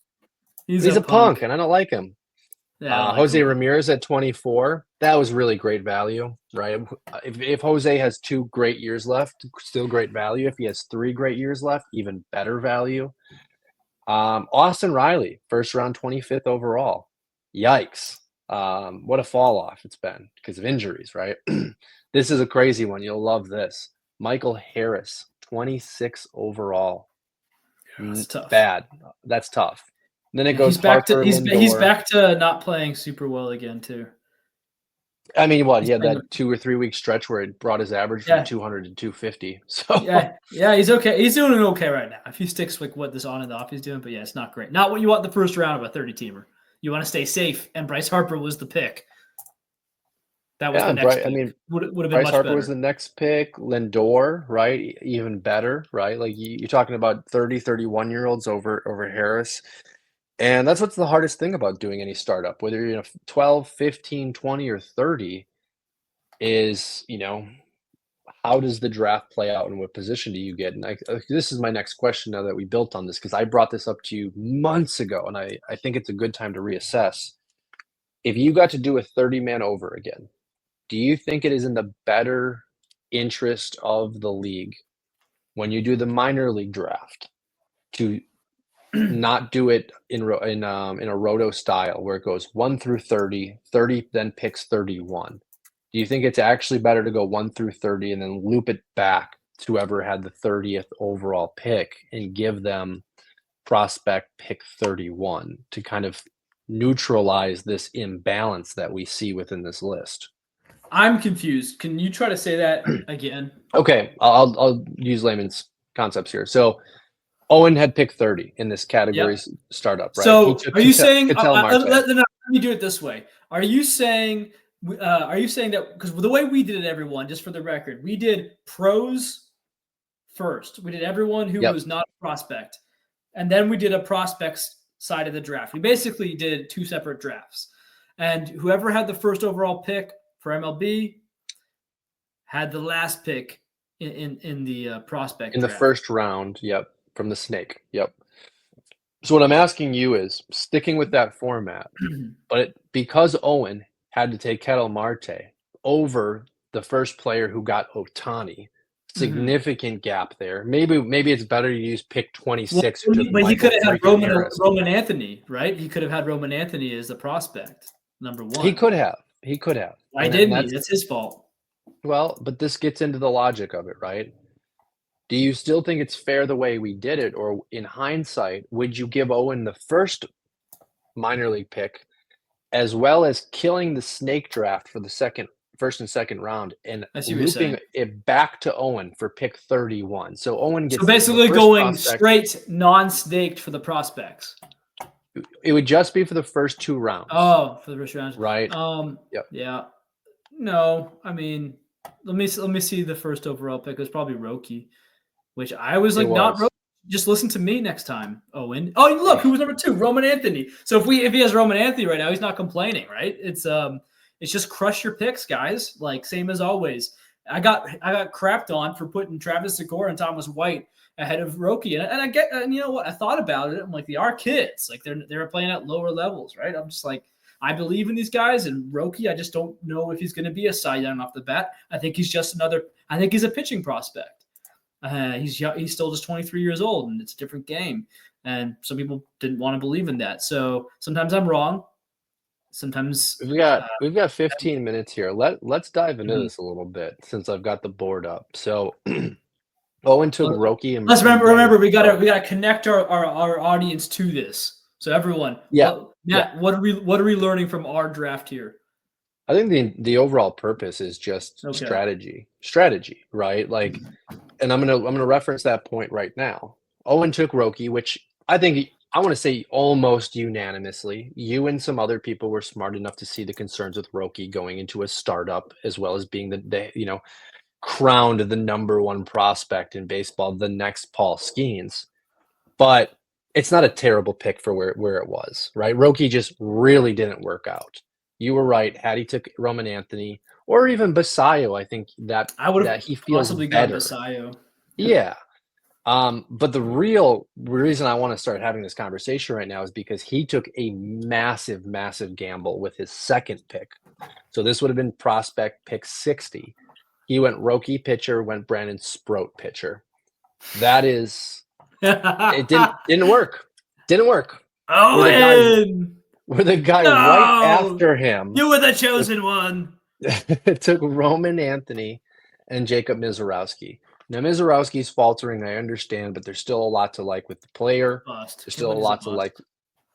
He's
he's
a
a punk,
punk.
and I don't like him.
Yeah, I don't like
Jose
him.
Ramirez at 24, that was really great value, right? If Jose has 2 great years left, still great value. If he has 3 great years left, even better value. Austin Riley, first round, 25th overall. Yikes. What a fall off it's been because of injuries, right? This is a crazy one. You'll love this. Michael Harris, 26 overall.
That's tough.
Bad. That's tough. Then it
Yeah,
goes Harper,
he's
Lindor.
back to not playing super well again too.
I mean, what?
He's
He had
playing
that 2 or 3 week stretch where it brought his average from
Yeah.
200 to 250. So
Yeah, he's okay. He's doing okay right now. If he sticks with what this on and off he's doing, but yeah, it's not great. Not what you want in the first round of a 30-teamer. You want to stay safe, and Bryce Harper was the pick. That was
yeah,
the next
I
pick.
mean,
Would have been
Bryce
much
Harper
better.
was the next pick. Lindor, right? Even better, right? Like you're talking about 30, 31-year-olds over Harris. And that's what's the hardest thing about doing any startup, whether you're 12, 15, 20, or 30, is, how does the draft play out and what position do you get? And this is my next question now that we built on this, because I brought this up to you months ago, and I think it's a good time to reassess. If you got to do a 30-man over again, do you think it is in the better interest of the league when you do the minor league draft to not do it in a roto style where it goes 1 through 30, 30 then picks 31? Do you think it's actually better to go 1 through 30 and then loop it back to whoever had the 30th overall pick and give them prospect pick 31 to kind of neutralize this imbalance that we see within this list?
I'm confused. Can you try to say that again?
Okay, I'll use layman's concepts here. So Owen had picked 30 in this category's startup, right?
So are you saying?
Let
Let me do it this way. Are you saying that because the way we did it, everyone, just for the record, we did pros first. We did everyone who was not a prospect, and then we did a prospects side of the draft. We basically did 2 separate drafts, and whoever had the first overall pick for MLB had the last pick in the prospect
in the
draft.
first round. Yep, from the snake. Yep. So what I'm asking you is, sticking with that format, but because Owen had to take Ketel Marte over the first player who got Ohtani, significant gap there. Maybe it's better to use pick 26.
But he could have had Roman Anthony, right? He could have had Roman Anthony as the prospect, number 1.
He could have.
Why didn't he? That's his fault.
Well, but this gets into the logic of it, right? Do you still think it's fair the way we did it, or in hindsight, would you give Owen the first minor league pick, as well as killing the snake draft for the first and second round, and looping it back to Owen for pick 31? So Owen gets
basically going straight non-snaked for the prospects.
It would just be for the first 2 rounds.
Oh, for the first rounds,
right?
Yep. Yeah. No, I mean, let me see the first overall pick. It was probably Roki, which I was like, not Roki. Just listen to me next time, Owen. Oh, look, who was number 2? Roman Anthony. So if he has Roman Anthony right now, he's not complaining, right? It's just crush your picks, guys. Like, same as always. I got crapped on for putting Travis Segura and Thomas White ahead of Roki, and I get, and you know what? I thought about it. I'm like, they are kids. Like they're playing at lower levels, right? I'm just like, I believe in these guys, and Roki, I just don't know if he's going to be a Cy Young off the bat. I think he's just I think he's a pitching prospect. He's still just 23 years old, and it's a different game. And some people didn't want to believe in that. So sometimes I'm wrong. Sometimes
we've got 15 minutes here. Let's dive into this a little bit since I've got the board up. So Owen took Roki, and
let's remember we gotta connect our audience to this. So everyone, Matt, what are we learning from our draft here?
I think the overall purpose is just strategy, right? Like, and I'm gonna reference that point right now. Owen took Roki, which I think I want to say almost unanimously. You and some other people were smart enough to see the concerns with Roki going into a startup, as well as being the crowned the number 1 prospect in baseball, the next Paul Skeens. But it's not a terrible pick for where it was, right? Roki just really didn't work out. you were right. Had he took Roman Anthony or even Basayo, I think that
I would
that
have
he feels
possibly gone
better.
Basayo.
Yeah. But the real reason I want to start having this conversation right now is because he took a massive, massive gamble with his second pick. So this would have been prospect pick 60. He went Roki pitcher, went Brandon Sproat pitcher. That is, it didn't work. Didn't work.
Owen!
Where the guy right
No!
after him
You were the chosen one.
took Roman Anthony and Jacob Mizorowski. Now Mizorowski's faltering, I understand, but there's still a lot to like with the player.
Bust.
There's still a lot to like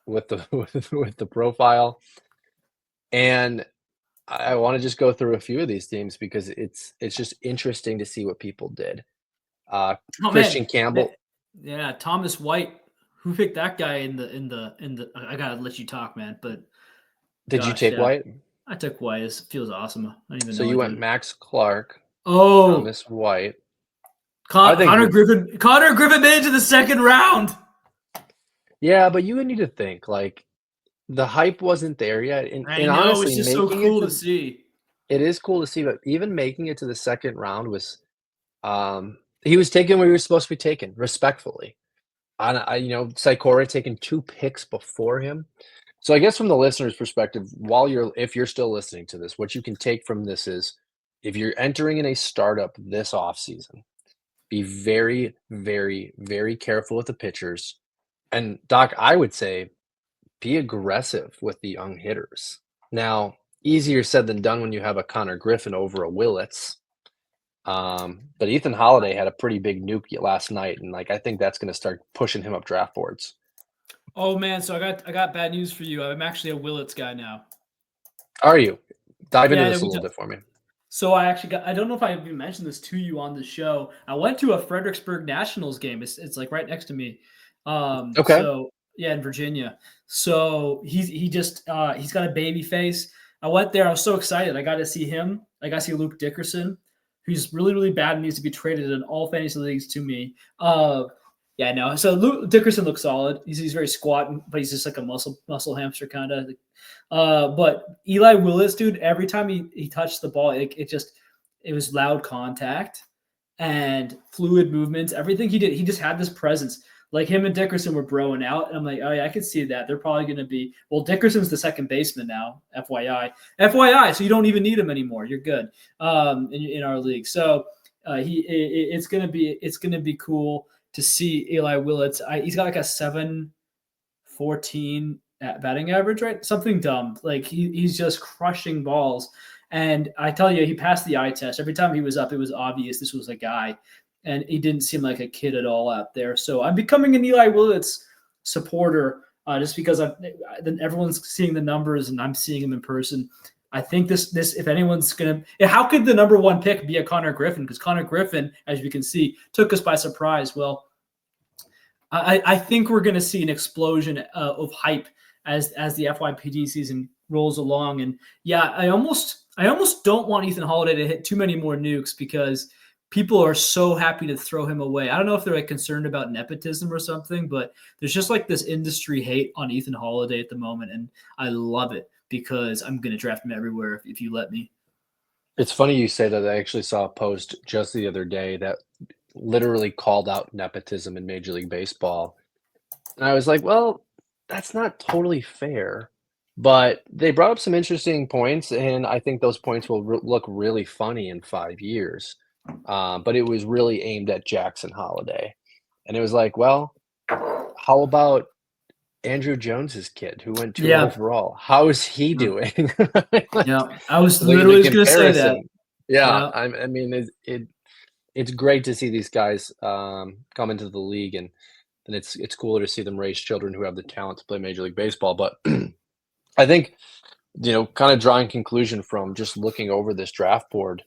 with the with the profile. And I want to just go through a few of these teams because it's just interesting to see what people did. Christian Campbell.
Yeah, Thomas White. Who picked that guy in the I gotta let you talk, man. But
Did you take White?
I took White. It feels awesome. I don't even
So
know
you went Max Clark,
Oh,
Thomas White.
Connor Griffin. Connor Griffin made it to the second round.
Yeah, but you would need to think like the hype wasn't there yet. And honestly,
it's just so cool to see.
It is cool to see, but even making it to the second round was he was taken where he was supposed to be taken, respectfully. Sikora taken 2 picks before him. So I guess from the listener's perspective, if you're still listening to this, what you can take from this is if you're entering in a startup this offseason, be very, very, very careful with the pitchers. And Doc, I would say be aggressive with the young hitters. Now, easier said than done when you have a Connor Griffin over a Willits. But Ethan Holiday had a pretty big nuke last night, and I think that's going to start pushing him up draft boards.
Oh man, so I got bad news for you. I'm actually a Willits guy now.
Are you? Dive into this a little bit for me.
So I don't know if I even mentioned this to you on the show. I went to a Fredericksburg Nationals game. It's like right next to me.
Okay.
So yeah, in Virginia. So he's got a baby face. I went there. I was so excited. I got to see him. I got to see Luke Dickerson, who's really, really bad and needs to be traded in all fantasy leagues to me. Yeah, no. So Luke Dickerson looks solid. He's very squat, but he's just like a muscle hamster kind of. But Eli Willis, dude, every time he touched the ball, it was loud contact and fluid movements. Everything he did, he just had this presence. Like him and Dickerson were broing out, and I'm like, oh yeah, I could see that. They're probably going to be. Well, Dickerson's the second baseman now. FYI. So you don't even need him anymore. You're good in our league. So it's gonna be cool to see Eli Willits. He's got like a 714 batting average, right? Something dumb. Like he's just crushing balls. And I tell you, he passed the eye test. Every time he was up, it was obvious this was a guy. And he didn't seem like a kid at all out there. So I'm becoming an Eli Willits supporter just because everyone's seeing the numbers and I'm seeing him in person. I think this if anyone's going to – how could the number one pick be a Connor Griffin? Because Connor Griffin, as we can see, took us by surprise. Well, I think we're going to see an explosion of hype as the FYPD season rolls along. And, yeah, I almost don't want Ethan Holiday to hit too many more nukes because people are so happy to throw him away. I don't know if they're concerned about nepotism or something, but there's just like this industry hate on Ethan Holiday at the moment, and I love it. Because I'm going to draft him everywhere if you let me.
It's funny you say that. I actually saw a post just the other day that literally called out nepotism in Major League Baseball. And I was like, well, that's not totally fair. But they brought up some interesting points, and I think those points will look really funny in 5 years. But it was really aimed at Jackson Holiday. And it was like, well, how about Andrew Jones's kid who went 2 overall? How is he doing?
Yeah, I was literally going to say that.
Yeah, I mean, it's great to see these guys come into the league, and it's cooler to see them raise children who have the talent to play Major League Baseball. But I think, kind of drawing conclusion from just looking over this draft board,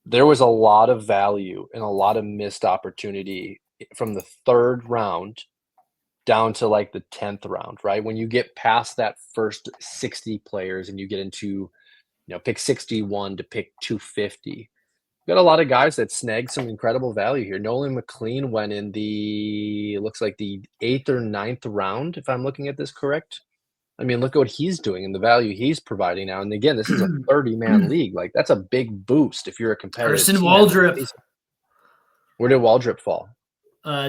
there was a lot of value and a lot of missed opportunity from the 3rd round down to like the 10th round, right? When you get past that first 60 players and you get into, pick 61 to pick 250, you got a lot of guys that snagged some incredible value here. Nolan McLean went in looks like the 8th or 9th round, if I'm looking at this correct. I mean, look at what he's doing and the value he's providing now. And again, this is a 30-man league. Like, that's a big boost if you're a competitive
Carson
team.
Waldrop.
Where did Waldrop fall?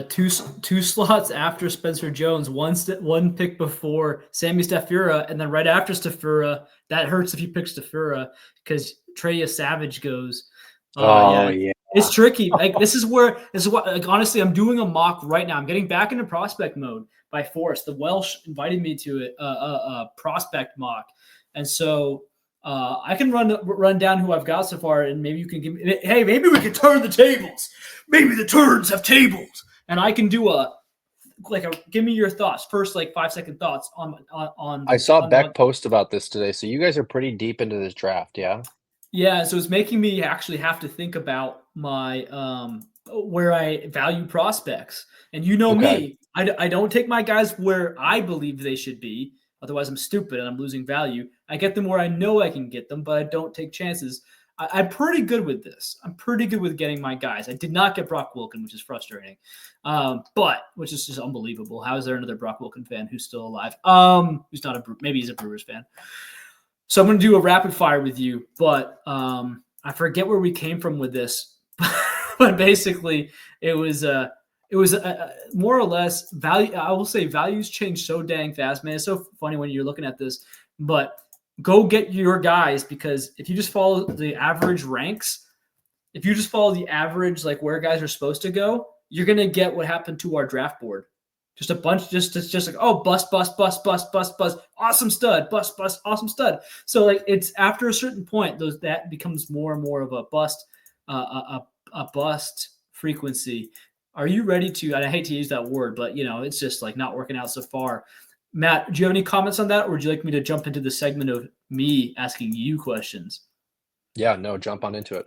Two slots after Spencer Jones, one pick before Sammy Stafura, and then right after Stafura. That hurts if you pick Stafura because Trey Savage goes.
Yeah.
It's tricky. Like this is what like, honestly, I'm doing a mock right now. I'm getting back into prospect mode by force. The Welsh invited me to a prospect mock, and so I can run down who I've got so far, and maybe you can give me. Hey, maybe we can turn the tables. Maybe the turns have tables, and I can do give me your thoughts first, like 5-second thoughts on.
I saw Beck post about this today, so you guys are pretty deep into this draft, yeah.
Yeah, so it's making me actually have to think about my where I value prospects. And you know me, I don't take my guys where I believe they should be. Otherwise, I'm stupid and I'm losing value. I get them where I know I can get them, but I don't take chances. I'm pretty good with this. I'm pretty good with getting my guys. I did not get Brock Wilken, which is frustrating, but which is just unbelievable. How is there another Brock Wilken fan who's still alive? Who's not maybe he's a Brewers fan. So I'm going to do a rapid fire with you, but I forget where we came from with this. But basically, it was more or less value. I will say values change so dang fast, man. It's so funny when you're looking at this. But go get your guys, because if you just follow the average ranks, if you just follow the average, like where guys are supposed to go, you're going to get what happened to our draft board. Just a bunch, just like, oh, bust, awesome stud, bust, awesome stud. So like it's after a certain point, that becomes more and more of a bust, a bust frequency. Are you ready to? And I hate to use that word, but it's just like not working out so far. Matt, do you have any comments on that, or would you like me to jump into the segment of me asking you questions?
Yeah, no, jump on into it.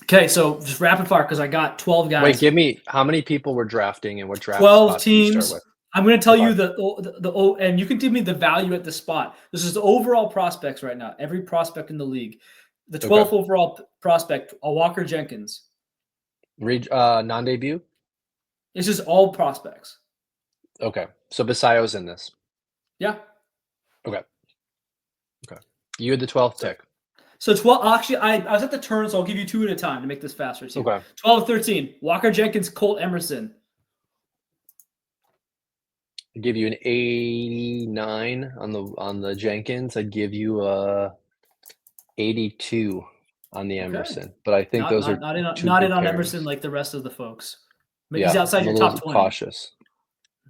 Okay, so just rapid fire because I got 12 guys.
Wait, give me how many people were drafting and what draft
12 teams.
You start with?
I'm going to tell you the and you can give me the value at the spot. This is the overall prospects right now. Every prospect in the league. The 12th overall prospect, Walker Jenkins.
Non-debut?
This is all prospects.
Okay, so Basayo's in this.
Yeah.
Okay. You had the 12th pick.
So 12. Actually, I was at the turn, so I'll give you two at a time to make this faster. So
okay.
12-13. Walker Jenkins, Colt Emerson.
I'd give you an 89 on the Jenkins. I'd give you a 82 on the Emerson. But I think those are
not in on Emerson like the rest of the folks. Maybe he's outside your top 20.
Cautious.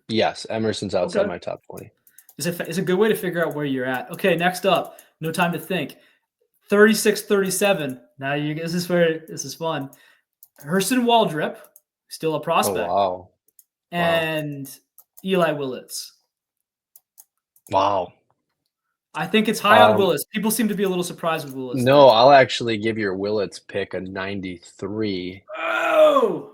Yes, Emerson's outside my top 20.
It's a good way to figure out where you're at. Okay, next up, no time to think. 36-37. Now this is fun. Hurston Waldrop, still a prospect.
Oh, wow.
And Eli Willits.
Wow.
I think it's high on Willits. People seem to be a little surprised with Willits.
No, I'll actually give your Willits pick a 93.
Oh!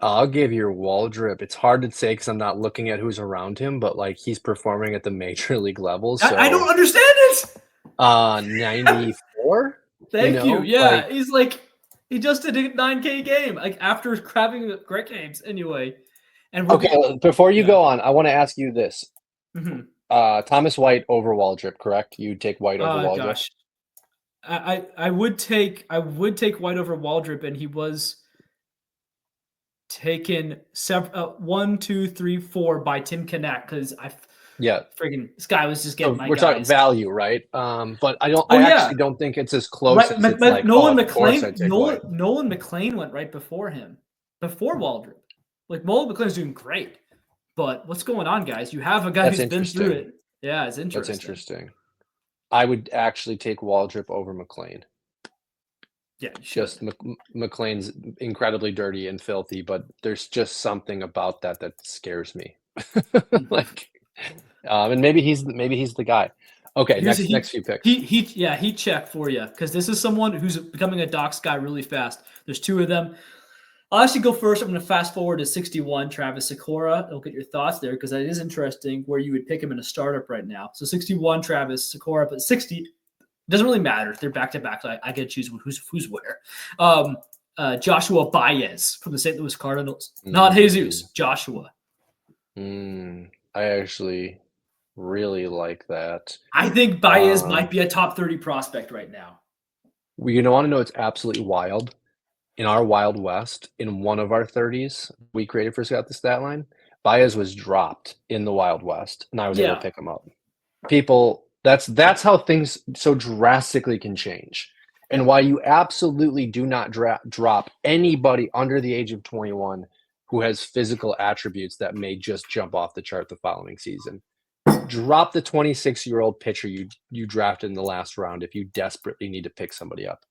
I'll give your Waldrop. It's hard to say because I'm not looking at who's around him, but like he's performing at the major league level. So
I don't understand it.
94.
Thank you. Yeah, he's like he just did a 9K game, like after having great games anyway. And
before you go on, I want to ask you this:
mm-hmm.
Thomas White over Waldrop, correct? You'd take White over Waldrop.
Gosh. I would take White over Waldrop, and he was taken 1, 2, 3, 4 by Tim Kanak because this guy was just getting my
we're
guys.
Talking value, right? But I actually don't think it's as close as it's like
Nolan McLean went right before him, before Waldrop. Like Nolan McLean's doing great, but what's going on, guys? You have a guy who's been through it. Yeah, it's interesting.
That's interesting. I would actually take Waldrop over McLean.
Yeah,
just McLean's incredibly dirty and filthy, but there's just something about that scares me. And maybe he's the guy. Okay, next few picks.
He check for you because this is someone who's becoming a Docs guy really fast. There's two of them. I'll actually go first. I'm going to fast forward to 61, Travis Sikora. I'll get your thoughts there because that is interesting where you would pick him in a startup right now. So 61, Travis Sikora, but 60 doesn't really matter. They're back to back. So I get to choose who's where. Joshua Baez from the St. Louis Cardinals, not Jesus. Joshua.
I actually Really like that.
I think Baez might be a top 30 prospect right now.
Well, you want to know it's absolutely wild? In our Wild West, in one of our 30s we created for Scout the Stat Line, Baez was dropped in the Wild West, and I was able to pick him up. People, that's how things so drastically can change, and why you absolutely do not drop anybody under the age of 21 who has physical attributes that may just jump off the chart the following season. Drop the 26-year-old pitcher you drafted in the last round if you desperately need to pick somebody up.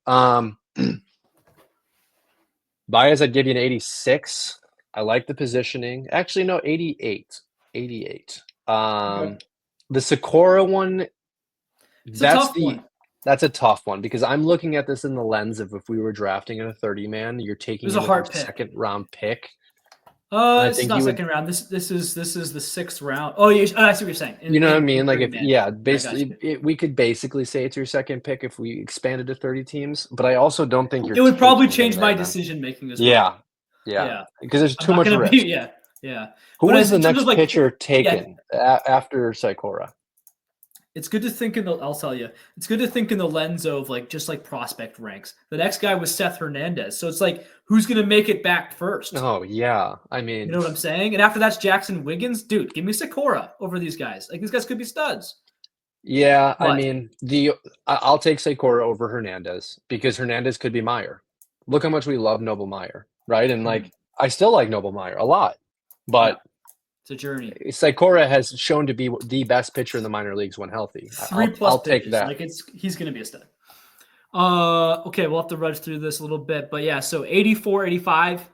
Baez, I'd give you an 86. I like the positioning. Actually, no, 88. 88.
Okay.
The Sykora one,
It's a tough one.
that's a tough one because I'm looking at this in the lens of if we were drafting in a 30-man, you're taking
It was a hard pick.
second round pick.
It's not second round. This is the sixth round. Oh, I see what you're saying.
You know what I mean? Like basically, we could basically say it's your second pick if we expanded to 30 teams. But I also don't think
it would probably change my decision making as well.
Yeah. Because there's too much risk.
Yeah.
Who was the next pitcher taken after Sykora?
It's good to think I'll tell you. It's good to think in the lens of just prospect ranks. The next guy was Seth Hernandez. So it's who's going to make it back first?
Oh, yeah. I mean,
you know what I'm saying? And after that's Jackson Wiggins. Dude, give me Sykora over these guys. These guys could be studs.
Yeah, I mean, I'll take Sykora over Hernandez because Hernandez could be Meyer. Look how much we love Noble Meyer, right? And I still like Noble Meyer a lot, but
it's a journey.
Sykora has shown to be the best pitcher in the minor leagues when healthy. I'll take that.
He's going to be a stud. Okay, we'll have to rush through this a little bit, but yeah, so 84, 85.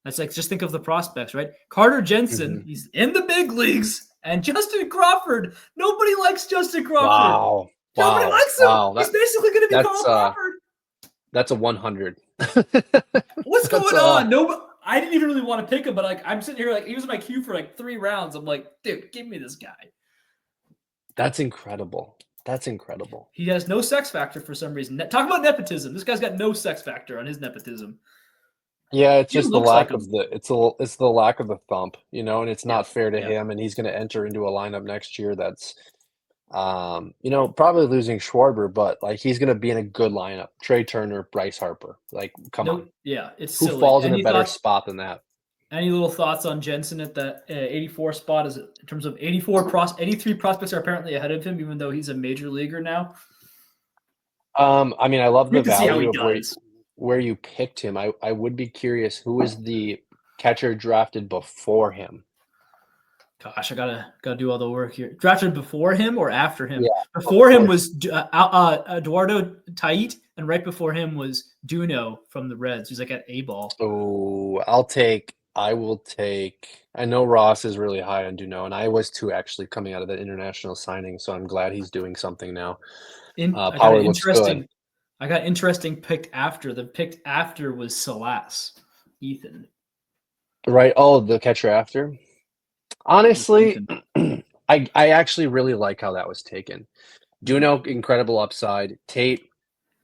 That's just think of the prospects, right? Carter Jensen, he's in the big leagues, and Justin Crawford. Nobody likes Justin Crawford. Nobody likes him. Wow. He's basically going to be Carl Crawford.
That's a 100.
What's going on? I didn't even really want to pick him, but I'm sitting here he was in my queue for 3 rounds. I'm like, dude, give me this guy.
That's incredible. That's incredible.
He has no sex factor for some reason. Talk about nepotism. This guy's got no sex factor on his nepotism.
Yeah, it's just the lack of it's the lack of the thump, and it's not fair to him. And he's going to enter into a lineup next year that's, probably losing Schwarber, but he's going to be in a good lineup. Trey Turner, Bryce Harper, come on.
Yeah, it's
who
silly.
falls in a better spot than that?
Any little thoughts on Jensen at the 84 spot? Is it in terms of 83 prospects are apparently ahead of him, even though he's a major leaguer now?
I mean, I love the value of where you picked him. I would be curious who is the catcher drafted before him.
Gosh, I gotta do all the work here. Drafted before him or after him? Yeah, before him was Eduardo Tait, and right before him was Duno from the Reds. He's at A-ball.
Oh, I will take. I know Ross is really high on Duno, and I was too actually coming out of the international signing. So I'm glad he's doing something now. Power looks good.
I got interesting picked after. The picked after was Salas, Ethan.
Right. Oh, the catcher after. Honestly, I actually really like how that was taken. Duno, incredible upside. Tate,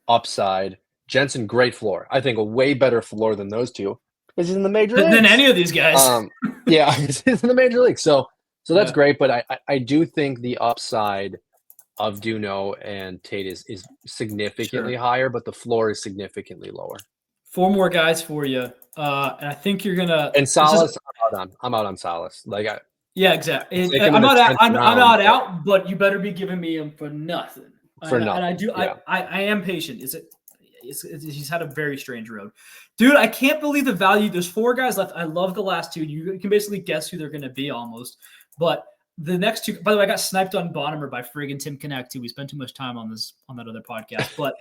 upside. Jensen, great floor. I think a way better floor than those two because he's in the major leagues.
Than any of these guys.
Yeah, he's in the major league. So that's great. But I do think the upside of Duno and Tate is significantly higher, but the floor is significantly lower.
4 more guys for you. And I think you're gonna.
And Salas, I'm out on Salas.
Yeah, exactly. I'm not out, but you better be giving me him for nothing. And I do. Yeah. I am patient. He's had a very strange road, dude. I can't believe the value. There's 4 guys left. I love the last 2. You can basically guess who they're going to be almost. But the next 2. By the way, I got sniped on Bonham by friggin' Tim Connect too. We spent too much time on that other podcast, but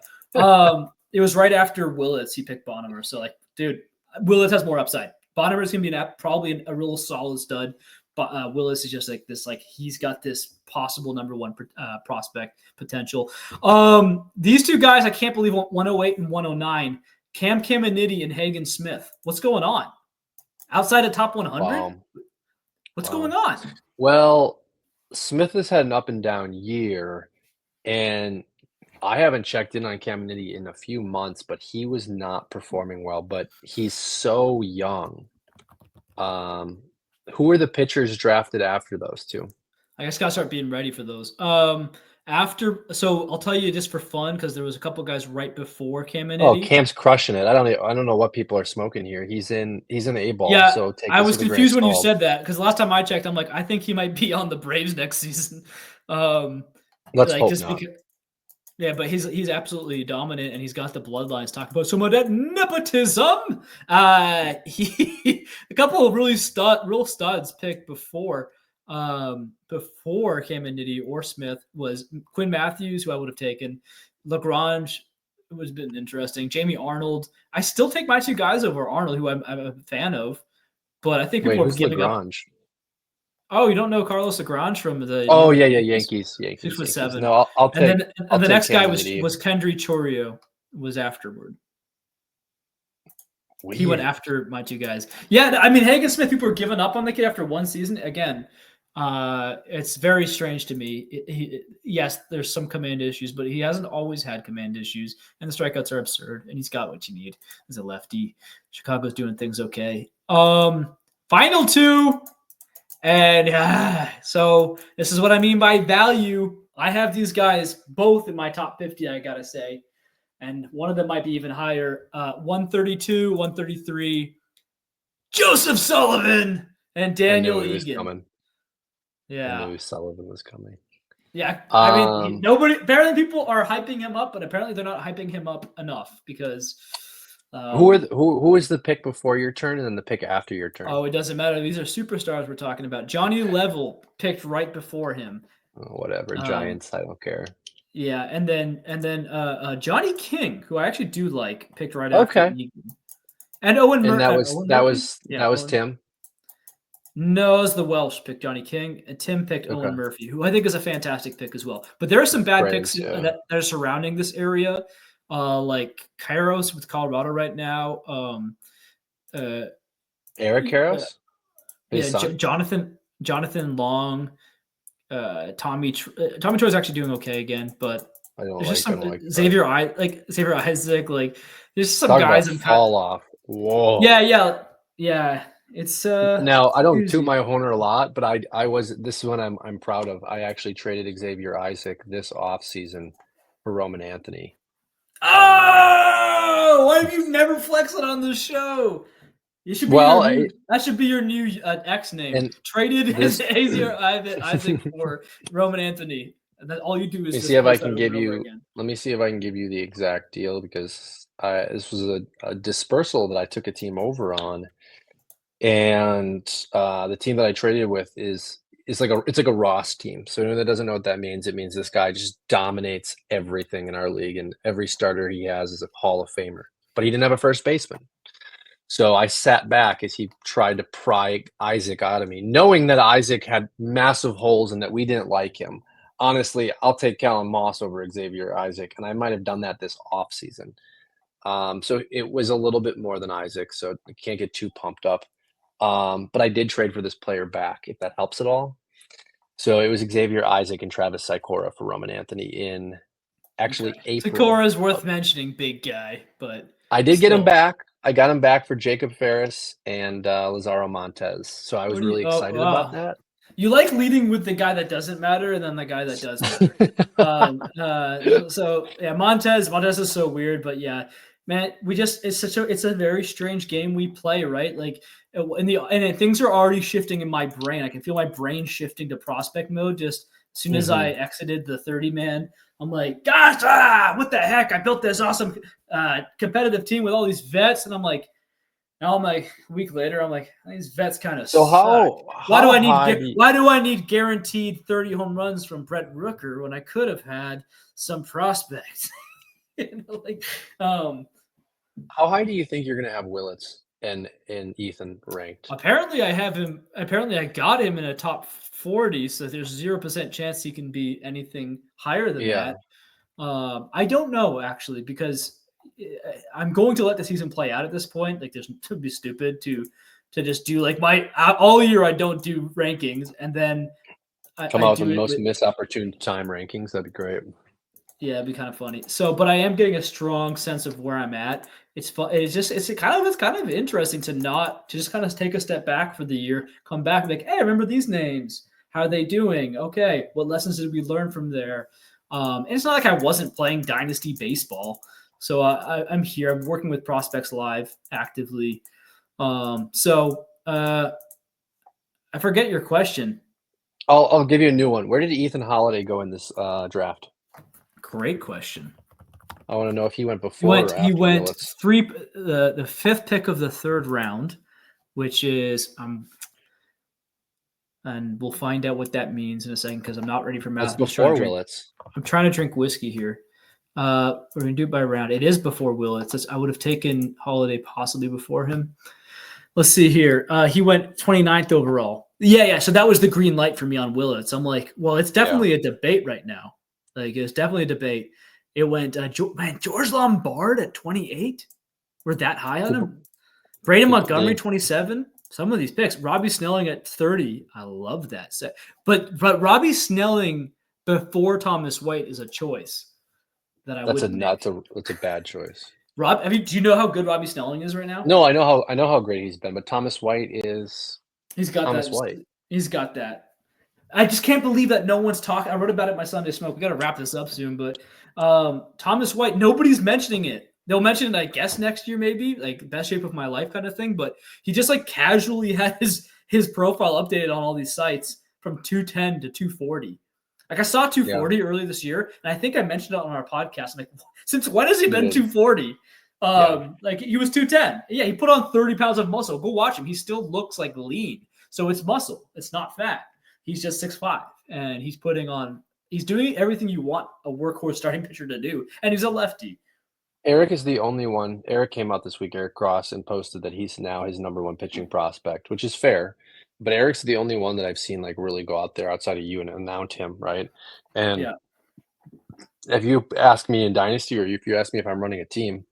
it was right after Willits. He picked Bonham. So dude, Willits has more upside. Bonham is going to be probably a real solid stud. But Willis is just this, he's got this possible number 1 prospect potential. These 2 guys, I can't believe 108 and 109. Cam Caminiti and Hagen Smith. What's going on? Outside of top 100? Wow. What's going on?
Well, Smith has had an up and down year, and I haven't checked in on Caminiti in a few months, but he was not performing well. But he's so young. Who are the pitchers drafted after those 2?
I guess gotta start being ready for those. So I'll tell you just for fun because there was a couple guys right before Cam and
Oh,
Eddie.
Cam's crushing it. I don't know what people are smoking here. He's in A ball,
Yeah,
so take
I
this
was
with a grain of
confused when you
salt.
said that because last time I checked, I'm like, I think he might be on the Braves next season.
Let's
Like
hope
just
not.
because. Yeah, but he's absolutely dominant, and he's got the bloodlines. Talk about some of that nepotism. He a couple of real studs picked before Cam and Nitty or Smith was Quinn Matthews, who I would have taken. Lagrange was been interesting. Jamie Arnold. I still take my two guys over Arnold, who I'm a fan of, but I think
Wait,
people are
who's
giving up.
Lagrange?
Oh, you don't know Carlos Lagrange from the
Oh yeah,
Yankees?
Yankees.
6'7".
No, I'll
And
take
then
I'll
the
take
next guy
Cam
was
Nitty.
Kendry Chorio was afterward. He went after my two guys. Yeah, I mean Hagen Smith. People are giving up on the kid after one season. Again, it's very strange to me. Yes, there's some command issues, but he hasn't always had command issues, and the strikeouts are absurd. And he's got what you need as a lefty. Chicago's doing things okay. Final two. And so this is what I mean by value. I have these guys both in my top 50, I got to say. And one of them might be even higher. 132, 133. Joseph Sullivan and Daniel
I knew he was
Egan.
coming.
Yeah.
I knew Sullivan was coming.
Yeah. I mean, apparently people are hyping him up, but apparently they're not hyping him up enough because
who is the pick before your turn and then the pick after your turn?
Oh, it doesn't matter. These are superstars we're talking about. Johnny Level picked right before him.
Whatever, Giants. I don't care.
Yeah, and then Johnny King, who I actually do like, picked right after Egan. And Owen Murphy.
That was Tim.
No, it was the Welsh picked Johnny King, and Tim picked Owen Murphy, who I think is a fantastic pick as well. But there are some bad picks that are surrounding this area, like Kairos with Colorado right now.
Eric Kairos?
Jonathan Long. Tommy Troy is actually doing okay again, but there's just some Xavier Isaac, like there's some guys in
fall off. Whoa.
Yeah. It's
now I don't toot my horn a lot, but this is one I'm proud of. I actually traded Xavier Isaac this offseason for Roman Anthony.
Oh, why have you never flexed it on the show? You should be that should be your new X name. Traded Xavier Isaac for Roman Anthony. And then all you do is
let me see if I can give you the exact deal because this was a dispersal that I took a team over on, and the team that I traded with is like a Ross team. So anyone that doesn't know what that means, it means this guy just dominates everything in our league, and every starter he has is a Hall of Famer. But he didn't have a first baseman. So I sat back as he tried to pry Isaac out of me, knowing that Isaac had massive holes and that we didn't like him. Honestly, I'll take Kellen Moss over Xavier Isaac, and I might have done that this offseason. So it was a little bit more than Isaac, so I can't get too pumped up. But I did trade for this player back, if that helps at all. So it was Xavier Isaac and Travis Sikora for Roman Anthony in April.
Sikora is worth mentioning, big guy, but
I did get him back. I got him back for Jacob Ferris and Lazaro Montez. So I was really excited about that.
You like leading with the guy that doesn't matter and then the guy that does matter. So yeah, Montez is so weird, but yeah, man, it's a very strange game we play, right? Like things are already shifting in my brain. I can feel my brain shifting to prospect mode just as soon as I exited the 30-man. I'm like, gosh, what the heck? I built this awesome competitive team with all these vets, and I'm like, a week later, I'm like, these vets kind of suck. Why do I need guaranteed 30 home runs from Brett Rooker when I could have had some prospects?
How high do you think you're going to have Willits and Ethan ranked?
Apparently, I got him in a top 40, so there's 0% chance he can be anything higher than that. I don't know actually, because I'm going to let the season play out at this point. Like, it would be stupid to just do like all year. I don't do rankings, and then
come out with the most missed opportune time rankings. That'd be great.
Yeah, it'd be kind of funny. So, but I am getting a strong sense of where I'm at. It's fun. It's kind of interesting to just kind of take a step back for the year, come back and be like, hey, remember these names? How are they doing? Okay, what lessons did we learn from there? And it's not like I wasn't playing Dynasty baseball. So I'm here. I'm working with Prospects Live actively. I forget your question.
I'll give you a new one. Where did Ethan Holiday go in this draft?
Great question.
I want to know if he went before or after
He went
Willits.
the fifth pick of the third round, which is and we'll find out what that means in a second because I'm not ready for math.
That's before Willits.
I'm trying to drink whiskey here. We're gonna do it by round. It is before Willits. I would have taken Holiday possibly before him. Let's see here. He went 29th overall. Yeah. So that was the green light for me on Willits. I'm like, well, it's definitely a debate right now. Like, it's definitely a debate. It went, George Lombard at 28. We're that high on him. Braden Montgomery, 27. Some of these picks. Robbie Snelling at 30. I love that set. But Robbie Snelling before Thomas White is a choice that I would.
That's a bad choice.
Rob, do you know how good Robbie Snelling is right now?
No, I know how great he's been, but Thomas White is.
He's got
Thomas
that.
White.
He's got that. I just can't believe that no one's talking. I wrote about it in my Sunday Smoke. We got to wrap this up soon, but Thomas White, nobody's mentioning it. They'll mention it, I guess, next year maybe, like best shape of my life kind of thing. But he just like casually had his profile updated on all these sites from 210 to 240. Like I saw 240 earlier this year, and I think I mentioned it on our podcast. I'm like, since when has he been 240? Like he was 210. Yeah, he put on 30 pounds of muscle. Go watch him. He still looks like lean. So it's muscle. It's not fat. He's just 6'5", and he's doing everything you want a workhorse starting pitcher to do, and he's a lefty.
Eric is the only one. Eric came out this week, Eric Cross, and posted that he's now his number one pitching prospect, which is fair. But Eric's the only one that I've seen like really go out there outside of you and announce him, right? And if you ask me in Dynasty, or if you ask me if I'm running a team,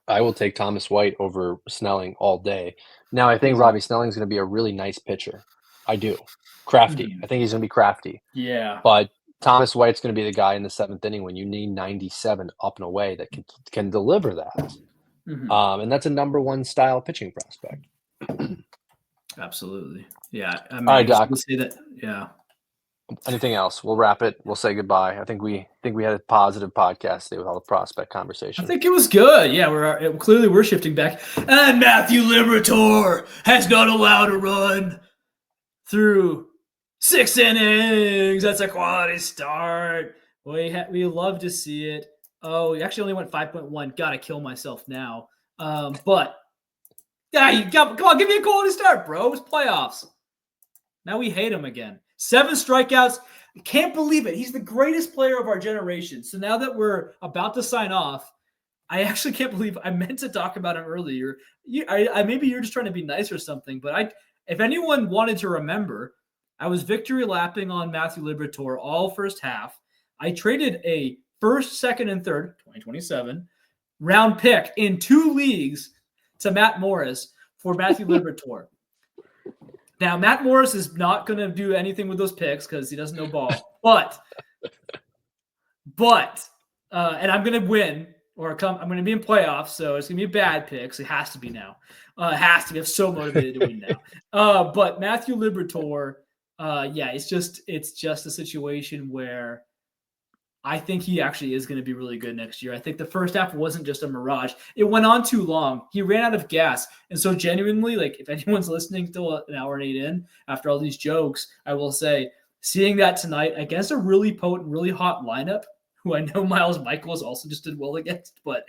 I will take Thomas White over Snelling all day. Now, I think Robbie Snelling's going to be a really nice pitcher. I do. Crafty. I think he's going to be crafty.
Yeah.
But Thomas White's going to be the guy in the seventh inning when you need 97 up and away that can deliver that. And that's a number one style pitching prospect.
Absolutely. Yeah. I mean,
all right, Doc.
Say that. Yeah.
Anything else? We'll wrap it. We'll say goodbye. I think we had a positive podcast today with all the prospect conversation.
I think it was good. Yeah, we're shifting back. And Matthew Liberatore has not allowed a run through 6 innings. That's a quality start. We love to see it. Oh, he actually only went 5.1. Gotta kill myself now. But yeah, come on, give me a quality start, bro. It's playoffs. Now we hate him again. 7 strikeouts. I can't believe it. He's the greatest player of our generation. So now that we're about to sign off, I actually can't believe I meant to talk about him earlier. Maybe you're just trying to be nice or something, but if anyone wanted to remember, I was victory lapping on Matthew Liberatore all first half. I traded a first, second, and third, 2027, round pick in 2 leagues to Matt Morris for Matthew Liberatore. Now, Matt Morris is not going to do anything with those picks because he doesn't know ball. But, and I'm going to win I'm going to be in playoffs, so it's going to be a bad pick. So it has to be now. It has to be. I'm so motivated to win now. But Matthew Liberatore, it's just a situation where I think he actually is going to be really good next year. I think the first half wasn't just a mirage. It went on too long. He ran out of gas. And so genuinely, like if anyone's listening still an hour and 8 in after all these jokes, I will say seeing that tonight against a really potent, really hot lineup, who I know Miles Michaels also just did well against, but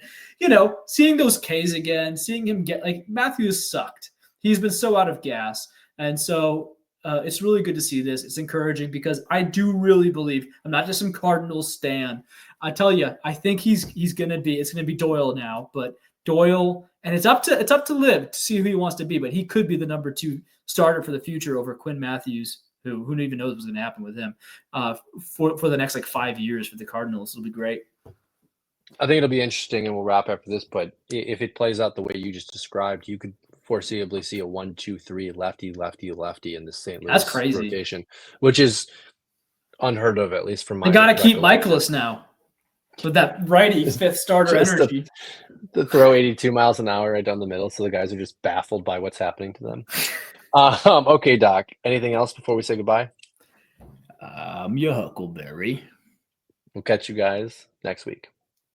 seeing those Ks again, seeing him get like Matthews sucked. He's been so out of gas. And so it's really good to see this. It's encouraging because I do really believe I'm not just some Cardinals stan. I tell you, I think it's going to be Doyle now, but Doyle, and it's up to Liv to see who he wants to be, but he could be the number 2 starter for the future over Quinn Matthews, who even knows what's going to happen with him for the next 5 years for the Cardinals. It'll be great.
I think it'll be interesting, and we'll wrap after this, but if it plays out the way you just described, you could foreseeably see a 1-2-3 lefty, lefty, lefty in the St. Louis rotation, which is unheard of, at least from my.
They got to keep Michaelis now with that righty 5th starter energy.
To throw 82 miles an hour right down the middle, so the guys are just baffled by what's happening to them. Okay, Doc. Anything else before we say goodbye?
I'm your Huckleberry.
We'll catch you guys next week.